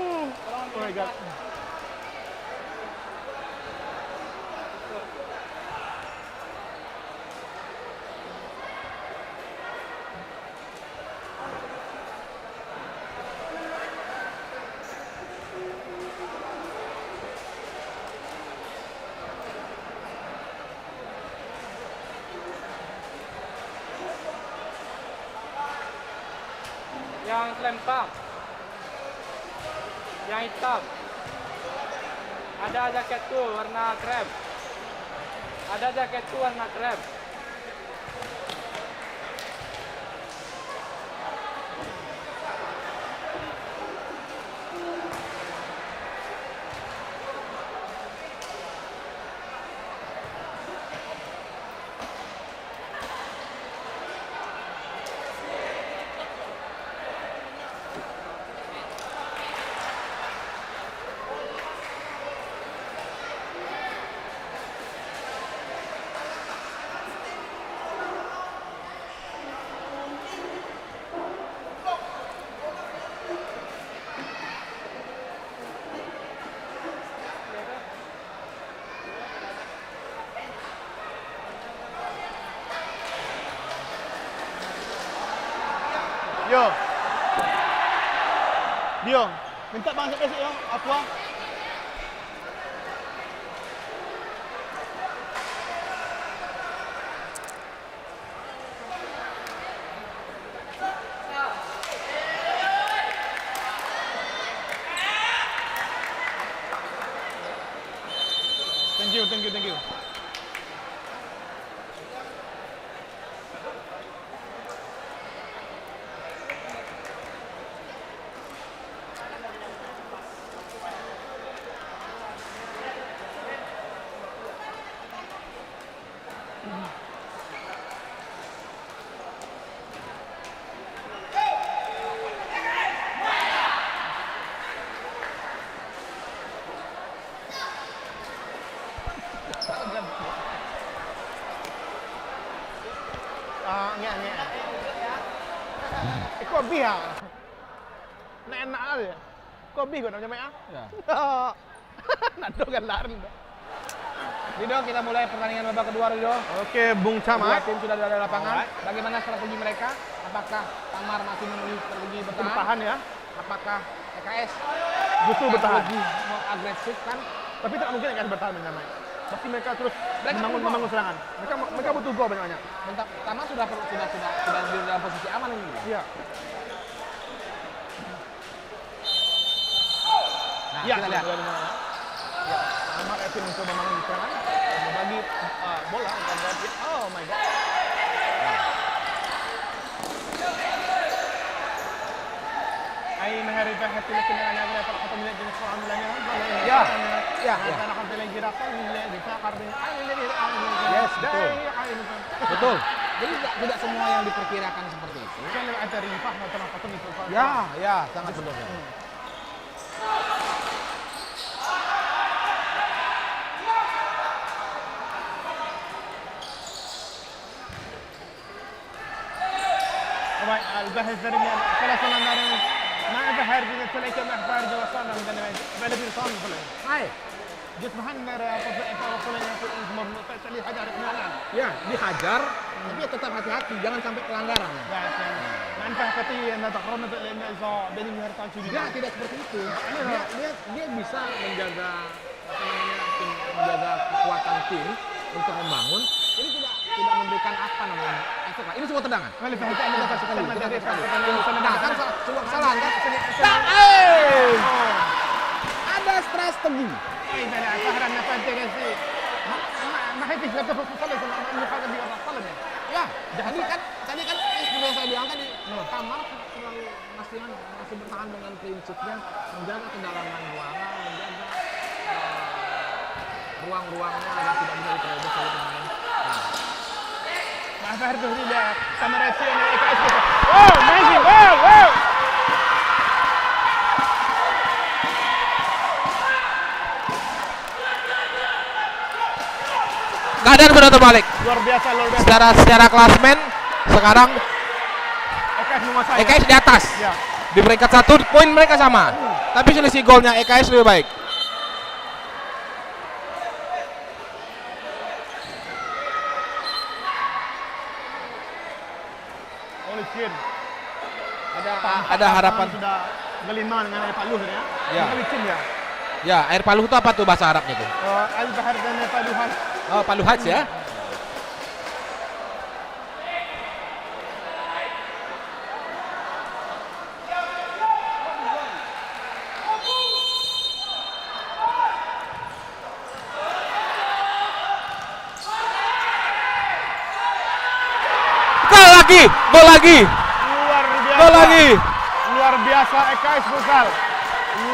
[SPEAKER 1] Oh my god.
[SPEAKER 3] yang lempar, yang hitam, ada jaket tuh warna krem,
[SPEAKER 1] Yo. Diong, minta bang besok yo. Apa? Thank you. Nge. Kopi ya. Enak aja. Kopi kok namanya ah.
[SPEAKER 3] Ya.
[SPEAKER 1] Nado kan laren.
[SPEAKER 3] Rido, kita mulai pertandingan babak kedua, Rido.
[SPEAKER 1] Oke, Bung
[SPEAKER 3] Dua
[SPEAKER 1] Camat.
[SPEAKER 3] tim sudah ada di lapangan. Bagaimana strategi mereka? Apakah Tamar masih memilih strategi bertahan?
[SPEAKER 1] Bertahan ya.
[SPEAKER 3] Apakah PKS
[SPEAKER 1] Justru bertahan.
[SPEAKER 3] lebih agresif kan?
[SPEAKER 1] Tapi tidak mungkin akan bertahan menyamai. Pasti mereka terus
[SPEAKER 3] Mereka
[SPEAKER 1] membangun serangan. Mereka butuh gol banyak-banyak.
[SPEAKER 3] Bentar, Tamar sudah di dalam posisi aman ini.
[SPEAKER 1] Iya.
[SPEAKER 3] Nah,
[SPEAKER 1] Iya,
[SPEAKER 3] kita lihat.
[SPEAKER 1] Ya, Ahmad Efin mencoba membangun serangan, membagi bola untuk berarti. Oh my god. Ay mengharipa hati lekin na nagra para katumila din sa amila niya.
[SPEAKER 3] Ya.
[SPEAKER 1] Karena kan pala gira ko nila bisa karena ay nila
[SPEAKER 3] Yes, betul.
[SPEAKER 1] betul.
[SPEAKER 3] Betul. Jadi tidak semua yang diperkirakan seperti itu.
[SPEAKER 1] Kan ada rifah atau apa tuh itu.
[SPEAKER 3] Ya, sangat benar.
[SPEAKER 1] Baik, al-bahas dari salah satu antara ما بحر جدا تلاقي ما بحر جوا صار من ده بلا بيرطان بلا
[SPEAKER 3] Hai.
[SPEAKER 1] Just behind there, tadi hajar kenalan.
[SPEAKER 2] Ya, dihajar, tapi tetap hati-hati, jangan sampai pelanggaran.
[SPEAKER 1] Ya, nanti kata yang datang korona tu lain so beni harta curi.
[SPEAKER 2] Tidak seperti itu. Dia bisa menjaga menjaga kekuatan tim untuk membangun. Ini tidak memberikan apa namanya efek. Ini semua tendangan.
[SPEAKER 1] Kali faham anda dapat sekali.
[SPEAKER 2] Nah, kan salah kan? Ada strategi.
[SPEAKER 1] إذا ظهر أن فانتسي ما هي تجربة فصلة اللي هذا بيوصل له.
[SPEAKER 2] Ya, jadi kan tadi kan seperti yang saya bilang tadi, Tamar selalu masih bertahan dengan prinsipnya menjaga kedalaman ruangan, menjaga ruang-ruangnya agar tidak bisa diterobos oleh pemain.
[SPEAKER 1] مع فهد هذه سمراتي أنا إيكايس. واو ماشي واو.
[SPEAKER 2] Keadaan sudah terbalik.
[SPEAKER 1] Luar biasa.
[SPEAKER 2] Secara klasmen sekarang
[SPEAKER 1] EKS menguasai.
[SPEAKER 2] EKS di atas.
[SPEAKER 1] Ya.
[SPEAKER 2] Di peringkat 1 poin mereka sama. Tapi selisih golnya EKS lebih baik.
[SPEAKER 1] Licin.
[SPEAKER 2] Ada harapan.
[SPEAKER 1] Sudah gelima dengan air paluh ya.
[SPEAKER 2] Ya.
[SPEAKER 1] Licin ya.
[SPEAKER 2] Ya, air paluh itu apa tuh bahasa Arabnya tuh?
[SPEAKER 1] Al-Bahar dan air paluhan.
[SPEAKER 2] Oh, paluhat ya. Gol lagi.
[SPEAKER 1] Luar biasa EKS Futsal.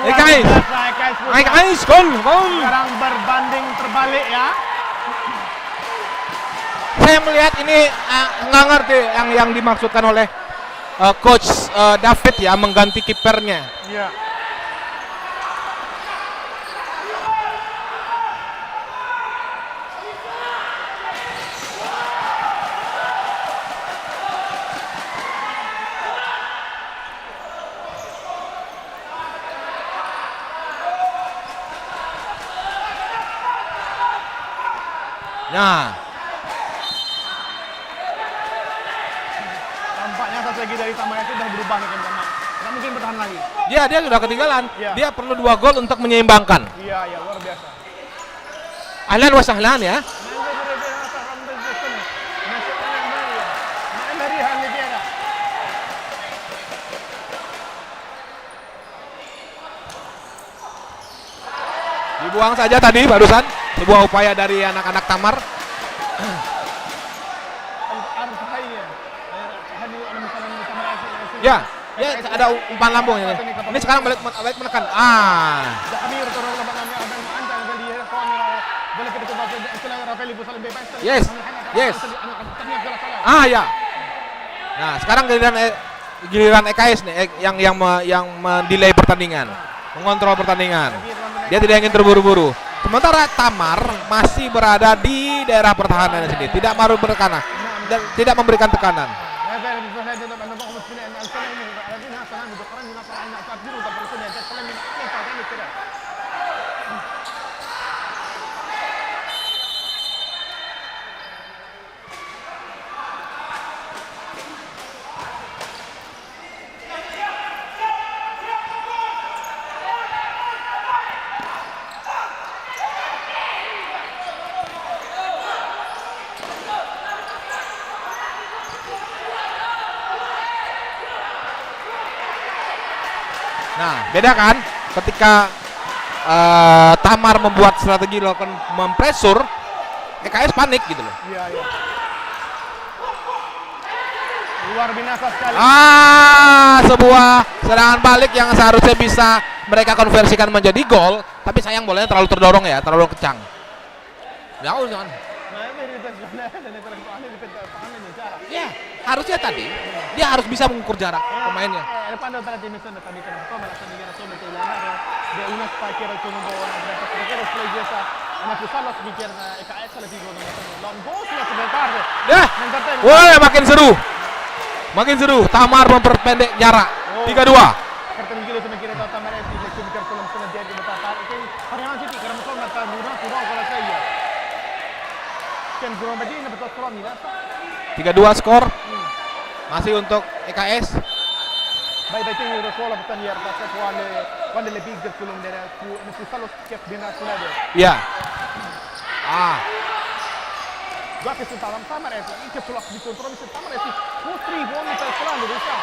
[SPEAKER 2] EKS gol.
[SPEAKER 1] Sekarang berbanding terbalik ya.
[SPEAKER 2] Saya melihat ini nggak ngerti yang dimaksudkan oleh coach David ya, mengganti kipernya.
[SPEAKER 1] Iya.
[SPEAKER 2] Nah,
[SPEAKER 1] tampaknya satu lagi dari Tamar itu sudah berubah nih kan. Nggak mungkin bertahan lagi.
[SPEAKER 2] dia sudah ketinggalan.
[SPEAKER 1] Ya.
[SPEAKER 2] Dia perlu 2 gol untuk menyeimbangkan.
[SPEAKER 1] Iya, luar biasa.
[SPEAKER 2] Ahlan wa sahlan ya. Dibuang saja tadi barusan sebuah upaya dari anak-anak Tamar. Ya, ada umpan lambung ini. Ini sekarang balik menekan. Yes. Ya. Nah, sekarang giliran EKS nih yang mendelay pertandingan, mengontrol pertandingan. Dia tidak ingin terburu-buru. Sementara Tamar masih berada di daerah pertahanan sendiri, tidak mau bertekanan dan tidak memberikan tekanan. Nah, beda kan ketika Tamar membuat strategi lakukan mempresur, EKS panik gitu loh.
[SPEAKER 1] Iya. Luar biasa sekali.
[SPEAKER 2] Sebuah serangan balik yang seharusnya bisa mereka konversikan menjadi gol, tapi sayang bolanya terlalu terdorong ya, terlalu kencang. Jangan. Ya, harusnya tadi dia harus bisa mengukur jarak pemainnya. Wah, makin seru. Tamar memperpendek jarak. 3-2.
[SPEAKER 1] Pertama kali saya kira tahu tamar FC lekin kertulung sana jadi betapa itu Pariaman City karena betul mata guna sudah kalau saya. Kan guna bagi ini betul sekolah ni lah.
[SPEAKER 2] 3-2 skor. Masih untuk EKS.
[SPEAKER 1] Baik ini udah sekolah betul ya. Pasal wanda lebih kertulung dari aku mesti selalu siap bina sudah dia.
[SPEAKER 2] Ya.
[SPEAKER 1] Gua kesal tamar FC ini kertulung dikontrol mesti tamar FC. Putri wanita selalu bisa.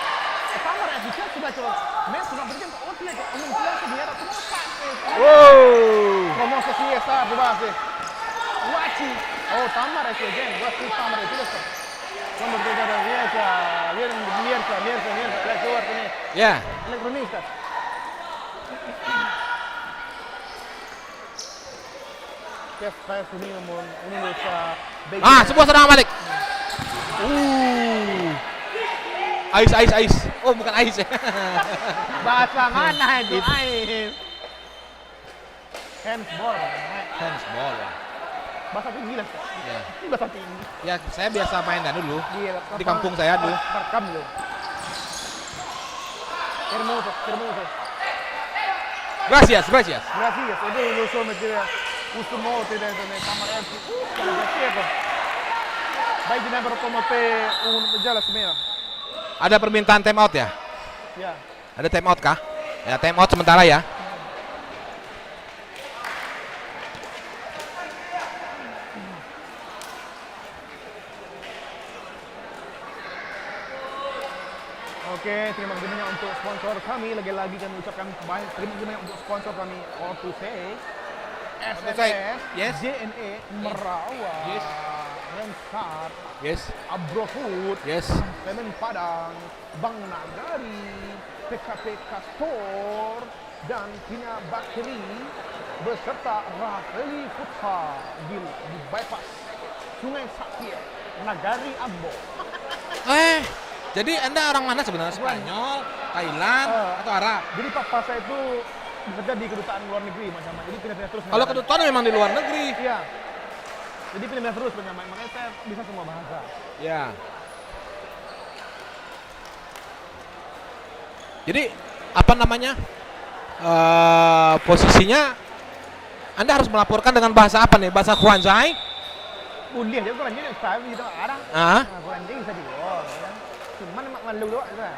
[SPEAKER 1] Tamar FC sudah coba. Men sudah berikan outlet umum kelas dia ada semua pakai.
[SPEAKER 2] Wow.
[SPEAKER 1] Promosi CSR di bawah. Wachi. Oh, tamar FC again. Gua sih tamar FC itu. Kamu berada di biasa. Biasa. Lihat keluar sini.
[SPEAKER 2] Ya.
[SPEAKER 1] Elektronika. Kes saya sini menurut
[SPEAKER 2] Sebuah serangan balik. Ais. Oh, bukan ais ya.
[SPEAKER 1] bahasa mana itu? Ais. Handball.
[SPEAKER 2] Handsball.
[SPEAKER 1] Bahasa tinggi lah.
[SPEAKER 2] Ya.
[SPEAKER 1] Ini bahasa tinggi.
[SPEAKER 2] Ya, saya biasa main dulu.
[SPEAKER 1] Di
[SPEAKER 2] kampung saya dulu.
[SPEAKER 1] Rekam lo. Hermoso.
[SPEAKER 2] Gracias.
[SPEAKER 1] Gracias. Itu lo so meter uso mote da kamar FC. Kalau siapa? Baik di number como te jelas semua.
[SPEAKER 2] Ada permintaan time out ya?
[SPEAKER 1] Ya.
[SPEAKER 2] Ada time out kah? Ya, time out sementara ya.
[SPEAKER 1] Oke, terima kasih banyak untuk sponsor kami. Lagi-lagi kami ucapkan banyak terima kasih banyak untuk sponsor kami. Ortusei, SMS,
[SPEAKER 2] Yes.
[SPEAKER 1] JNE, Merawa,
[SPEAKER 2] Yes.
[SPEAKER 1] Remsar,
[SPEAKER 2] Yes.
[SPEAKER 1] Abrofood,
[SPEAKER 2] Yes.
[SPEAKER 1] Semen Padang, Bank Nagari, PKPK Store, dan Kina Bakri beserta Raheli Futsal di bypass Sungai Sakir, Nagari Ambo.
[SPEAKER 2] Jadi Anda orang mana sebenarnya? Spanyol, Thailand, atau Arab?
[SPEAKER 1] Jadi papa saya itu bekerja di kedutaan luar negeri macam-macam. Jadi pindah-pindah terus.
[SPEAKER 2] Kalau kedutaan memang di luar negeri.
[SPEAKER 1] Iya. Jadi pindah-pindah terus penyamain. Makanya saya bisa semua bahasa.
[SPEAKER 2] Ya. Jadi apa namanya? Posisinya Anda harus melaporkan dengan bahasa apa nih? Bahasa Kwanzai?
[SPEAKER 1] Boleh dia kurang jadi saya gitu ada. Kurang jadi bisa juga. Cuman malu doang kan.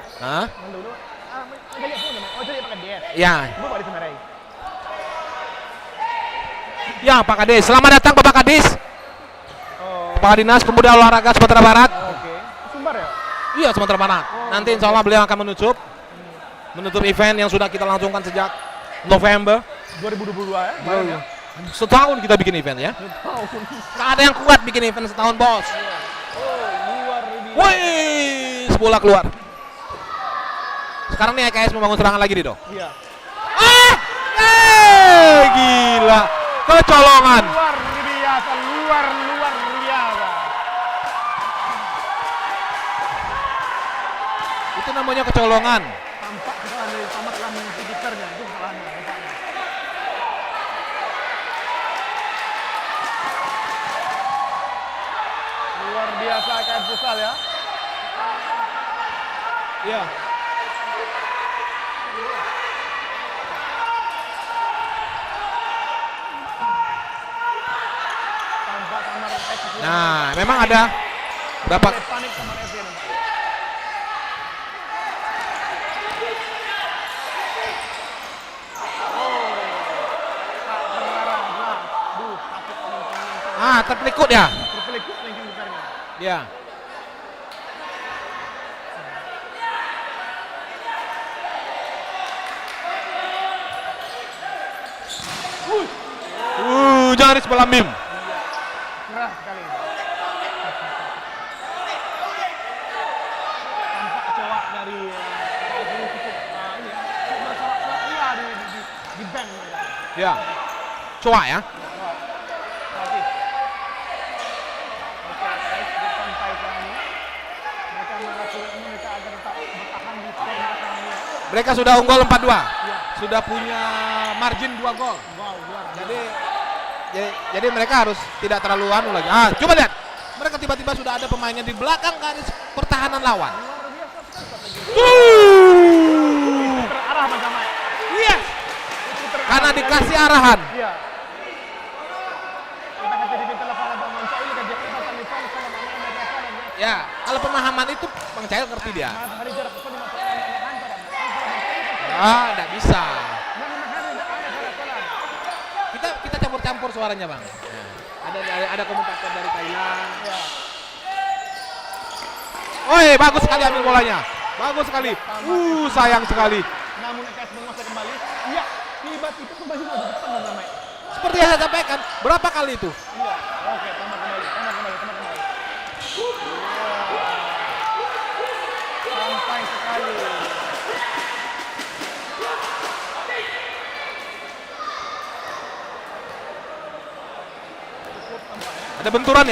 [SPEAKER 1] Malu doang. Enggak lihat pun namanya. Oh, jadi pakai dia.
[SPEAKER 2] Ya.
[SPEAKER 1] Ibu Pak Disemarai.
[SPEAKER 2] Ya, Pak Kadis. Selamat datang Bapak Kadis. Kepala Dinas Pemuda Olahraga Sumatera Barat.
[SPEAKER 1] Oke. Sumbar ya?
[SPEAKER 2] Iya, Sumatera Barat. Nanti insya Allah beliau akan menutup event yang sudah kita langsungkan sejak November
[SPEAKER 1] 2022 ya? Baru ya?
[SPEAKER 2] Setahun kita bikin event ya. Nggak ada yang kuat bikin event setahun, bos.
[SPEAKER 1] Luar biasa.
[SPEAKER 2] Wih, bola keluar. Sekarang nih EKS membangun serangan lagi nih, dong.
[SPEAKER 1] Iya.
[SPEAKER 2] Gila. Kecolongan.
[SPEAKER 1] Luar biasa.
[SPEAKER 2] Itu namanya kecolongan.
[SPEAKER 1] Tampak kesalahan dari Tamat telah mengikuti gitarnya. Itu kesalahannya. Luar biasa kayak futsal ya.
[SPEAKER 2] Iya.
[SPEAKER 1] Tampak Tamat FC.
[SPEAKER 2] Nah, memang ada berapa?
[SPEAKER 1] Panik Tamat FC.
[SPEAKER 2] Terpelikut ya?
[SPEAKER 1] Terpelikut ranking besarnya.
[SPEAKER 2] Ya. Jangan sebelah mim.
[SPEAKER 1] Keras sekali. Tampak kecewa dari di bank.
[SPEAKER 2] Ya. Coba ya. Mereka sudah unggul 4-2. Sudah punya margin 2 gol. Jadi mereka harus tidak terlalu anu lagi. Coba lihat. Mereka tiba-tiba sudah ada pemainnya di belakang garis pertahanan lawan.
[SPEAKER 1] arah macam apa?
[SPEAKER 2] Iya. Karena dikasih arahan.
[SPEAKER 1] Iya. Kita hati di telepon atau mancai ini kan dia kita telepon sama mama mereka kan.
[SPEAKER 2] Ya, kalau pemahaman itu Bang Cahil ngerti dia.
[SPEAKER 1] Mas hari jarak itu di masa kantor.
[SPEAKER 2] Ah, enggak bisa.
[SPEAKER 1] Yang memang hari tidak ada salah.
[SPEAKER 2] Kita campur-campur suaranya, Bang. Ada komentator dari Thailand.
[SPEAKER 1] Ya.
[SPEAKER 2] Oi, bagus sekali ambil bolanya. Bagus sekali. Sayang sekali.
[SPEAKER 1] Namun EKS menguasai kembali. Iya, tiba-tiba kembali ke depan namanya.
[SPEAKER 2] Seperti yang saya sampaikan, berapa kali itu?
[SPEAKER 1] Iya. Oke, tambah kembali. Sampai sekali.
[SPEAKER 2] Ada benturan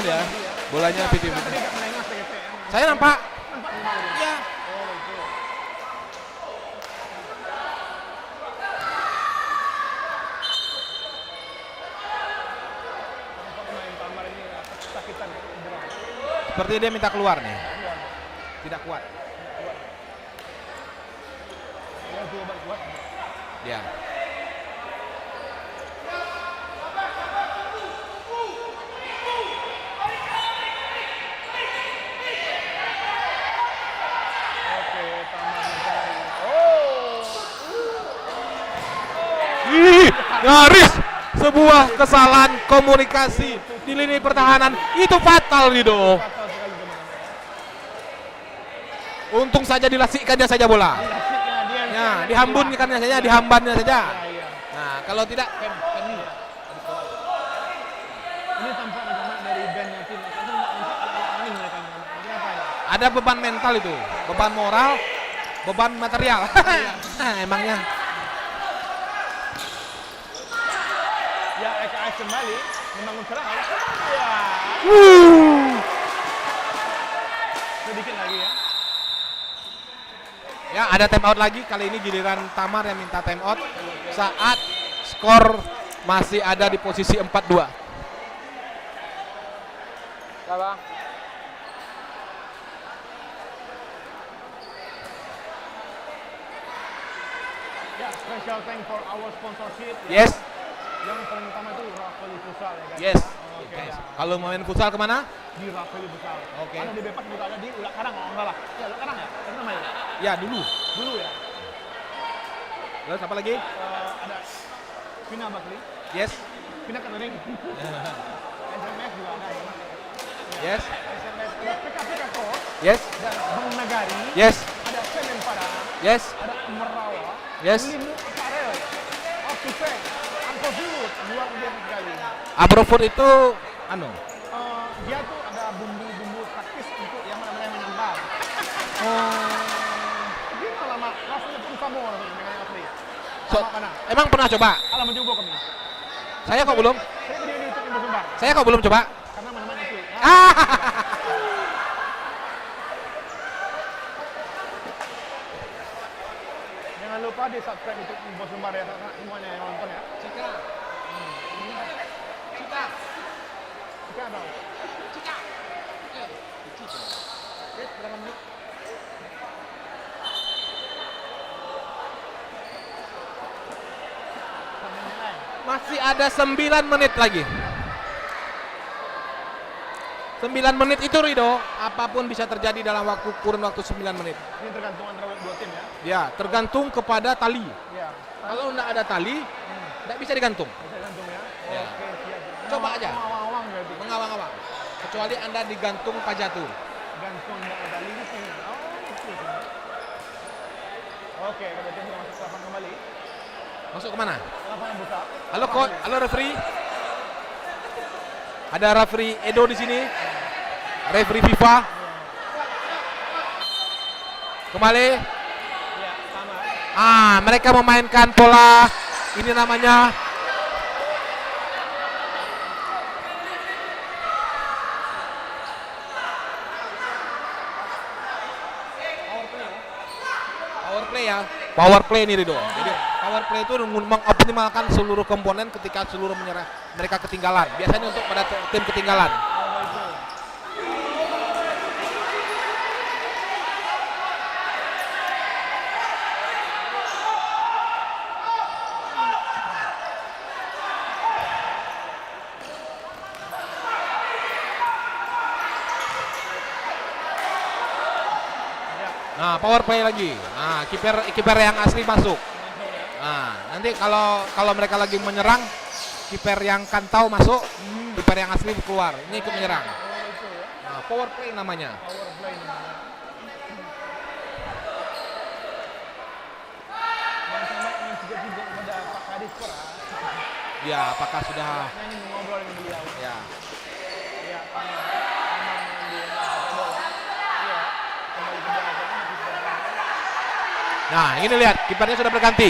[SPEAKER 2] ya. Bolanya 50-50.
[SPEAKER 1] Tadi nggak melengah PGP.
[SPEAKER 2] Saya nampak.
[SPEAKER 1] Nampak kembali.
[SPEAKER 2] Ya.
[SPEAKER 1] Oh, itu. Pemain Tamar ini kesakitan ya, cedera.
[SPEAKER 2] Seperti dia minta keluar nih. Tidak kuat.
[SPEAKER 1] Ya, coba kuat.
[SPEAKER 2] Ya.
[SPEAKER 1] Oke, Tamar mencari. Oh.
[SPEAKER 2] Ih, nyaris sebuah kesalahan komunikasi di lini pertahanan itu fatal Rido.
[SPEAKER 1] Fatal sekali teman-teman.
[SPEAKER 2] Untung saja dilasikkannya saja bola.
[SPEAKER 1] Asiknya dia.
[SPEAKER 2] Ya, dihambunkannya saja, dihambannya saja.
[SPEAKER 1] Iya.
[SPEAKER 2] Nah, kalau tidak
[SPEAKER 1] Ini tampak macam dari bandnya tim. Tapi nggak angin mereka. Kenapa ya?
[SPEAKER 2] ada beban mental itu, beban moral, beban material. Nah, emangnya.
[SPEAKER 1] Ya, EKS kembali membangun serangan. Ya. Sedikit lagi ya.
[SPEAKER 2] Ya, ada time out lagi. Kali ini giliran Tamar yang minta time out saat skor masih ada di posisi 4-2.
[SPEAKER 3] Bang.
[SPEAKER 1] Ya, special thank for our sponsorship.
[SPEAKER 2] Yes,
[SPEAKER 1] Yang paling utama itu Rafeli Futsal ya kan?
[SPEAKER 2] yes.
[SPEAKER 1] Oke,
[SPEAKER 2] Yes.
[SPEAKER 1] ya.
[SPEAKER 2] Kalau main futsal kemana?
[SPEAKER 1] Di Rafeli Futsal.
[SPEAKER 2] Oke.
[SPEAKER 1] Ada di Bepas juga ada di Ulak Karang kalau nggak salah. Ya, Ulak Karang ya? Itu namanya?
[SPEAKER 2] Ya, dulu.
[SPEAKER 1] Dulu ya.
[SPEAKER 2] Terus apa lagi?
[SPEAKER 1] Ada Pina Bakli.
[SPEAKER 2] Yes,
[SPEAKER 1] Pina Kering. SMS juga ada ya.
[SPEAKER 2] yes,
[SPEAKER 1] SMS ada PKPK Kos
[SPEAKER 2] yes,
[SPEAKER 1] dan Bang Nagari.
[SPEAKER 2] yes,
[SPEAKER 1] Ada Semen Padang.
[SPEAKER 2] yes,
[SPEAKER 1] Ada Merawa.
[SPEAKER 2] yes.
[SPEAKER 1] Limu Aparel. Optifeng. Angko Sulut. Luar biasa sekali.
[SPEAKER 2] Abrofut itu anu.
[SPEAKER 1] Dia tuh ada bumbu-bumbu praktis untuk yang mana-mana yang menambah. Dia lama rasanya pun sama orang dengan yang asli.
[SPEAKER 2] So,
[SPEAKER 1] Sama mana?
[SPEAKER 2] emang pernah coba?
[SPEAKER 1] Alah mencoba kami.
[SPEAKER 2] Saya kok belum?
[SPEAKER 1] Saya berdiri di YouTube Ibu Sumbar.
[SPEAKER 2] Saya kok belum coba?
[SPEAKER 1] Karena mana-mana itu.
[SPEAKER 2] Ah.
[SPEAKER 1] Jangan lupa di subscribe YouTube Ibu Sumbar ya semuanya yang nonton ya.
[SPEAKER 2] Cika.
[SPEAKER 1] Oke, ada.
[SPEAKER 2] Yes, berapa menit? Masih ada 9 menit lagi. 9 menit itu Rido, apapun bisa terjadi dalam kurun waktu 9 menit.
[SPEAKER 1] Ini tergantung antara dua tim ya.
[SPEAKER 2] Ya, tergantung kepada tali.
[SPEAKER 1] Iya.
[SPEAKER 2] Kalau nggak ada tali, nggak bisa digantung.
[SPEAKER 1] Bisa gantung ya.
[SPEAKER 2] Ya.
[SPEAKER 1] Oke, siap.
[SPEAKER 2] Coba aja.
[SPEAKER 1] Awang-awang berarti.
[SPEAKER 2] Mengawang-awang. Kecuali Anda digantung pajatu.
[SPEAKER 1] Gantung nggak ada lini sih. Oh, itu sih. Oke, kalau tim sudah masuk ke lapangan kembali.
[SPEAKER 2] Masuk kemana?
[SPEAKER 1] Lapangan buka.
[SPEAKER 2] Halo coach, halo referee. Ada referee Edo di sini. Referee FIFA. Kembali.
[SPEAKER 1] Ya, sama.
[SPEAKER 2] Mereka memainkan pola ini namanya power play ya. Power play ini Rido. Jadi power play itu mengoptimalkan seluruh komponen ketika seluruh mereka ketinggalan. Biasanya untuk pada tim ketinggalan.
[SPEAKER 1] Oh, itu.
[SPEAKER 2] Nah, power play lagi. Nah, kiper yang asli masuk. Nah, nanti kalau mereka lagi menyerang, kiper yang kantau masuk, kiper yang asli keluar. Ini ikut menyerang. Nah, power play namanya.
[SPEAKER 1] Power play namanya. Bang Samad ingin juga kepada Pak Kadis Pora.
[SPEAKER 2] Ya, apakah sudah?
[SPEAKER 1] Saya ingin ngobrol dengan beliau.
[SPEAKER 2] Ya.
[SPEAKER 1] Ya, aman di bola. Iya, kembali ke belakang.
[SPEAKER 2] Nah, ini lihat kipernya sudah berganti.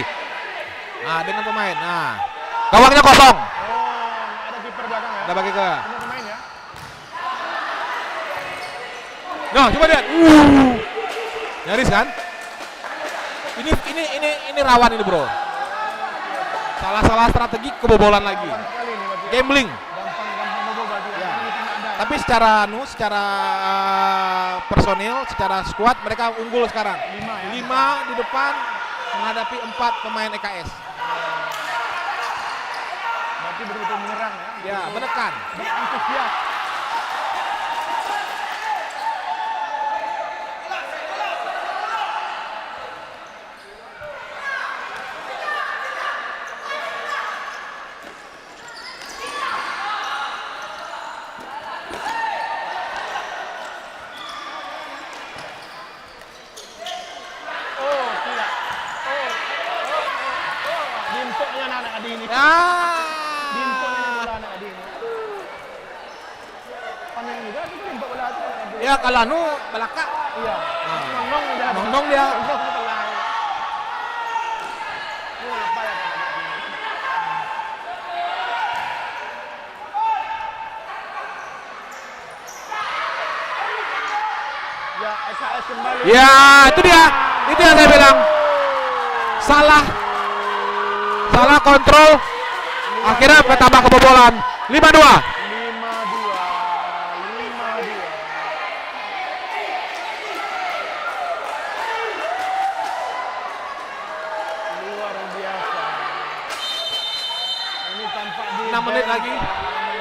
[SPEAKER 2] Nah, dengan pemain. Nah, gawangnya kosong.
[SPEAKER 1] Oh, ada kiper belakang ya.
[SPEAKER 2] Udah bagi ke.
[SPEAKER 1] Ini pemain ya.
[SPEAKER 2] Nah, coba lihat. Nyaris kan? Ini rawan ini, Bro. Salah strategi kebobolan lagi.
[SPEAKER 1] Gampang sekali ini berarti.
[SPEAKER 2] Gambling.
[SPEAKER 1] Gampang bobol berarti ya. Ini cuma ada.
[SPEAKER 2] Tapi secara personil, secara skuad mereka unggul sekarang. 5 di depan menghadapi 4 pemain EKS.
[SPEAKER 1] Berarti betul-betul menyerang ya.
[SPEAKER 2] Ya, menekan.
[SPEAKER 1] Antusias. Oh, tidak. Dimpoknya anak Adi ini. Dimpoknya bola anak Adi ini. Pandang juga itu dimpok bola itu anak Adi.
[SPEAKER 2] Ya, kalau anu belaka.
[SPEAKER 1] Iya. Nong udah.
[SPEAKER 2] Nong dia.
[SPEAKER 1] Nong pelai. Ini apa ya Pak? Ya, SKS kembali.
[SPEAKER 2] Ya, itu dia. Itu yang saya bilang. Salah kontrol. Akhirnya bertambah kebobolan. 5-2.
[SPEAKER 1] 5-2. Luar biasa. Ini tampak di
[SPEAKER 2] 6 menit lagi.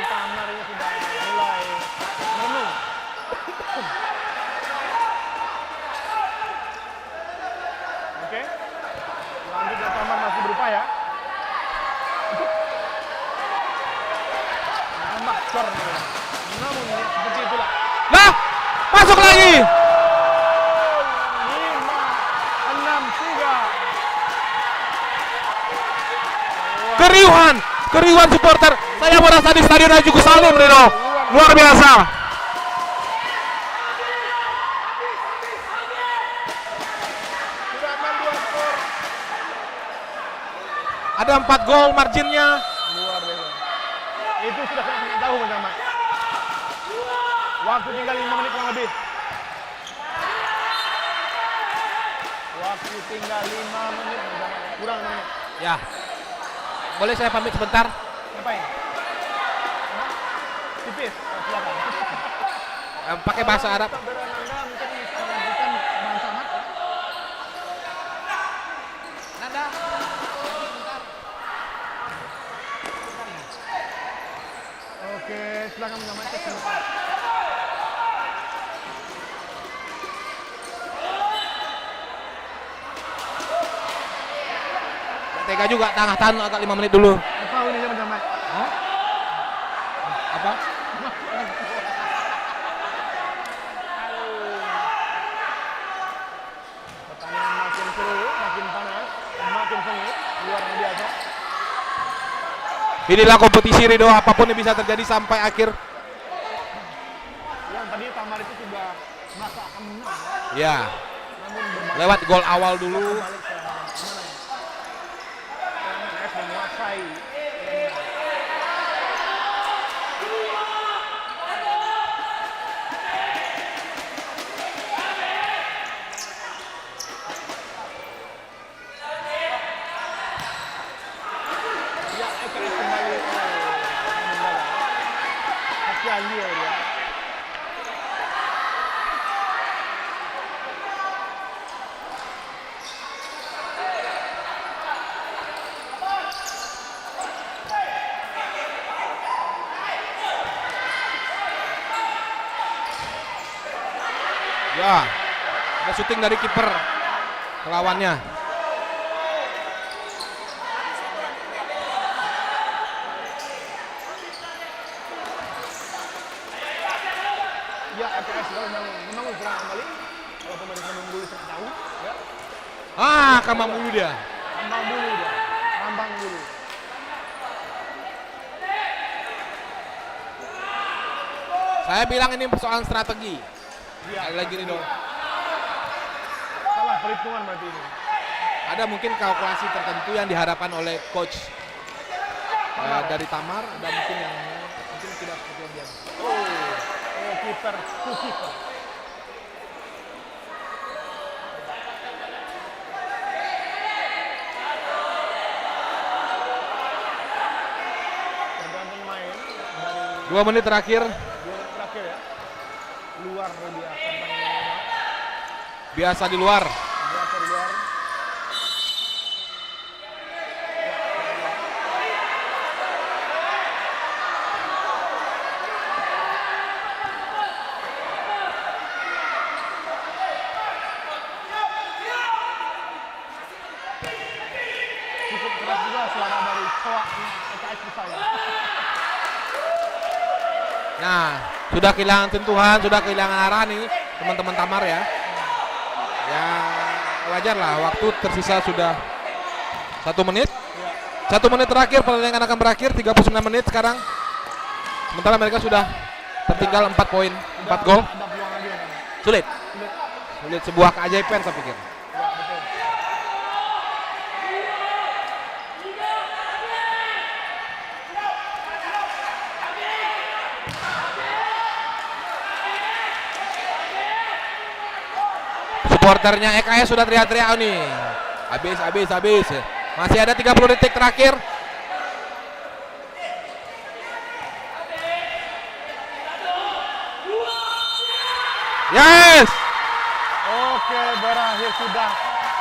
[SPEAKER 1] Tamar ini sudah mulai merenung. Oke. Lanjut dan Tamar masih berupaya. Nambah skor. Namun ya, seperti itulah.
[SPEAKER 2] Nah, masuk lagi.
[SPEAKER 1] 5-6-3.
[SPEAKER 2] Keriuhan supporter. Saya merasa di Stadion Haji Gus Salim, Rino. Luar biasa.
[SPEAKER 1] Sudah 6-2 skor.
[SPEAKER 2] Ada 4 gol marginnya.
[SPEAKER 1] Luar biasa. Itu sudah saya tahu bersama. Waktu tinggal 5 menit kurang lebih. Waktu tinggal 5 menit bersama. Kurang 5 menit.
[SPEAKER 2] Ya. Boleh saya pamit sebentar?
[SPEAKER 1] Ngapain? Hah? Tipis. Oh, silakan.
[SPEAKER 2] Pakai bahasa Arab.
[SPEAKER 1] Saudara Nanda mungkin bisa melanjutkan Bang Samad.
[SPEAKER 2] Nanda.
[SPEAKER 1] Oke, silakan Bang Samad.
[SPEAKER 2] Tega juga, tahan agak 5 menit dulu.
[SPEAKER 1] Apa ini Bang Samad?
[SPEAKER 2] Hah? Apa?
[SPEAKER 1] Pertandingan makin seru, makin panas, makin sengit, luar biasa.
[SPEAKER 2] Inilah kompetisi, Rido, apapun yang bisa terjadi sampai akhir.
[SPEAKER 1] Yang tadi Tamar itu sudah merasa akan menang,
[SPEAKER 2] Ya,
[SPEAKER 1] namun berbalik
[SPEAKER 2] lewat gol awal dulu.
[SPEAKER 1] ke mana ya? PNS menguasai. Ya, EKS kembali mendadak. Kasihan dia.
[SPEAKER 2] Ya, Ada syuting dari kiper lawannya.
[SPEAKER 1] Ya, EKS kalau memang serang kembali. Kalau pemain Kambang Bulu sangat jauh, ya.
[SPEAKER 2] Kambang Bulu dia.
[SPEAKER 1] Kambang Bulu dia. Kambang Bulu.
[SPEAKER 2] Saya bilang ini persoalan strategi.
[SPEAKER 1] Iya.
[SPEAKER 2] Lagi nih dong.
[SPEAKER 1] Salah perhitungan berarti ini.
[SPEAKER 2] Ada mungkin kalkulasi tertentu yang diharapkan oleh coach dari Tamar, ada mungkin yang mungkin tidak seperti yang biasa.
[SPEAKER 1] Oh, kiper, kiper. Tergantung main dari
[SPEAKER 2] 2 menit terakhir.
[SPEAKER 1] 2 menit terakhir ya. Luar biasa tentang
[SPEAKER 2] Biasa di luar.
[SPEAKER 1] biasa di luar. Cukup keras juga suara dari cowoknya EKS saya.
[SPEAKER 2] Nah, sudah kehilangan sentuhan, sudah kehilangan arah nih teman-teman Tamar ya. Ya wajar lah, waktu tersisa sudah 1 menit. 1 menit terakhir pertandingan akan berakhir, 39 menit sekarang. Sementara mereka sudah tertinggal 4 poin, 4 gol.
[SPEAKER 1] Ada peluang lagi ya, kan?
[SPEAKER 2] Sulit.
[SPEAKER 1] Sulit.
[SPEAKER 2] Sulit, sebuah keajaiban saya pikir.
[SPEAKER 1] Ya, betul.
[SPEAKER 2] Supporternya EKS sudah teriak-teriak nih. Habis. Masih ada 30 detik terakhir. Yes!
[SPEAKER 1] Oke, berakhir sudah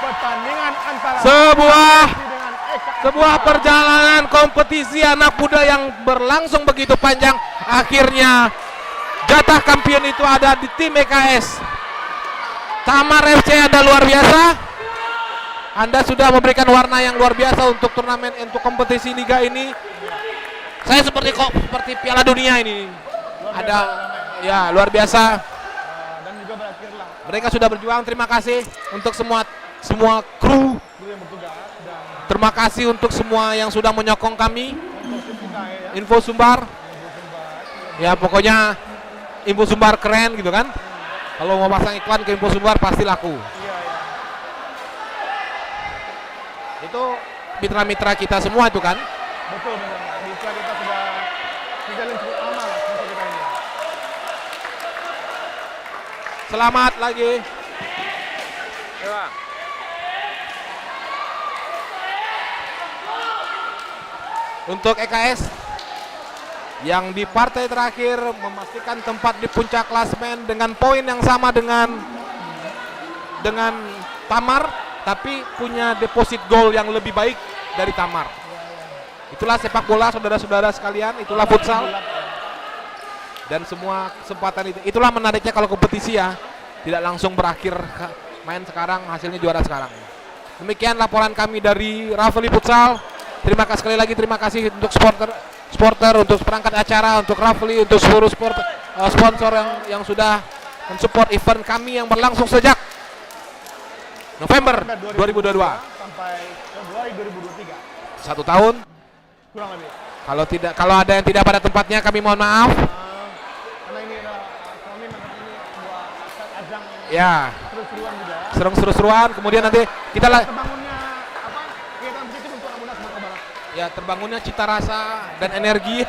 [SPEAKER 1] pertandingan antara
[SPEAKER 2] Sebuah
[SPEAKER 1] dengan EKS.
[SPEAKER 2] Sebuah perjalanan kompetisi anak muda yang berlangsung begitu panjang. Akhirnya jatah kampion itu ada di tim EKS. Tamar FC Anda luar biasa. Anda sudah memberikan warna yang luar biasa untuk turnamen, untuk kompetisi liga ini. Saya seperti Piala Dunia ini. Ada ya luar biasa.
[SPEAKER 1] Dan juga berakhirlah
[SPEAKER 2] Mereka sudah berjuang. Terima kasih untuk semua kru.
[SPEAKER 1] guru yang bertugas dan
[SPEAKER 2] Terima kasih untuk semua yang sudah menyokong kami.
[SPEAKER 1] untuk kita ya.
[SPEAKER 2] Info Sumbar. Ya pokoknya Info Sumbar keren gitu kan. Kalau mau pasang iklan ke Info Sumbar pasti laku.
[SPEAKER 1] Iya.
[SPEAKER 2] Itu mitra-mitra kita semua itu kan.
[SPEAKER 1] Betul benar. Bisa kita sudah menjalin cukup lama lah masa kita ini.
[SPEAKER 2] Selamat lagi. Untuk EKS yang di partai terakhir memastikan tempat di puncak klasemen dengan poin yang sama dengan Tamar, tapi punya deposit gol yang lebih baik dari Tamar. Itulah sepak bola saudara-saudara sekalian, itulah futsal. Dan semua kesempatan itu, itulah menariknya kalau kompetisi ya, tidak langsung berakhir main sekarang hasilnya juara sekarang. Demikian laporan kami dari Rafli Futsal. Terima kasih sekali lagi, terima kasih untuk supporter, untuk perangkat acara, untuk Rafli, untuk seluruh sponsor yang sudah mensupport event kami yang berlangsung sejak November 2022
[SPEAKER 1] sampai Februari 2023.
[SPEAKER 2] 1 tahun.
[SPEAKER 1] Kurang lebih.
[SPEAKER 2] Kalau ada yang tidak pada tempatnya kami mohon maaf.
[SPEAKER 1] Karena ini kami menganggap ini sebuah ajang
[SPEAKER 2] Ya,
[SPEAKER 1] seru-seruan juga.
[SPEAKER 2] seru-seruan. Kemudian nanti kita
[SPEAKER 1] Terbangunnya apa? Kegiatan positif untuk anak muda Sumatera Barat.
[SPEAKER 2] ya terbangunnya cita rasa dan energi.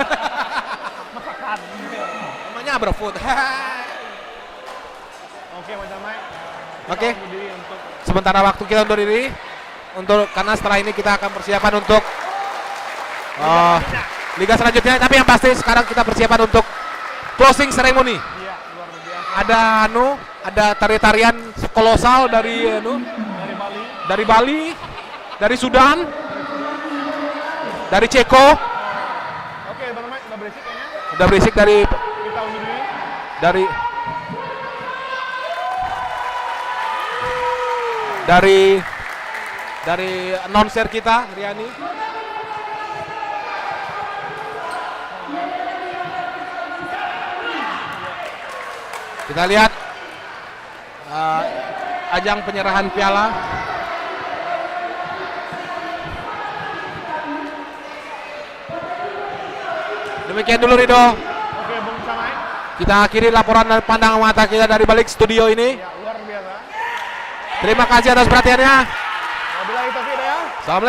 [SPEAKER 1] Masakan.
[SPEAKER 2] Namanya Abrafood.
[SPEAKER 1] Oke, Mas Damai.
[SPEAKER 2] Oke.
[SPEAKER 1] Kita berdiri untuk
[SPEAKER 2] Sementara waktu kita undur diri karena setelah ini kita akan persiapan untuk liga selanjutnya. Tapi yang pasti sekarang kita persiapan untuk closing ceremony.
[SPEAKER 1] iya, luar biasa
[SPEAKER 2] Ada tari-tarian kolosal dari
[SPEAKER 1] dari Bali.
[SPEAKER 2] dari Sudan, dari Ceko.
[SPEAKER 1] Oke, Bang Damai udah berisik kayaknya.
[SPEAKER 2] Udah berisik dari
[SPEAKER 1] Kita undur diri.
[SPEAKER 2] dari announcer kita, Riani. Kita lihat ajang penyerahan piala. Demikian dulu Rido.
[SPEAKER 1] Oke, Bung Samai.
[SPEAKER 2] Kita akhiri laporan dan pandangan mata kita dari balik studio ini.
[SPEAKER 1] Ya, luar biasa.
[SPEAKER 2] Terima kasih atas perhatiannya.
[SPEAKER 1] Wabillahi taufiq ya.
[SPEAKER 2] Assalamualaikum.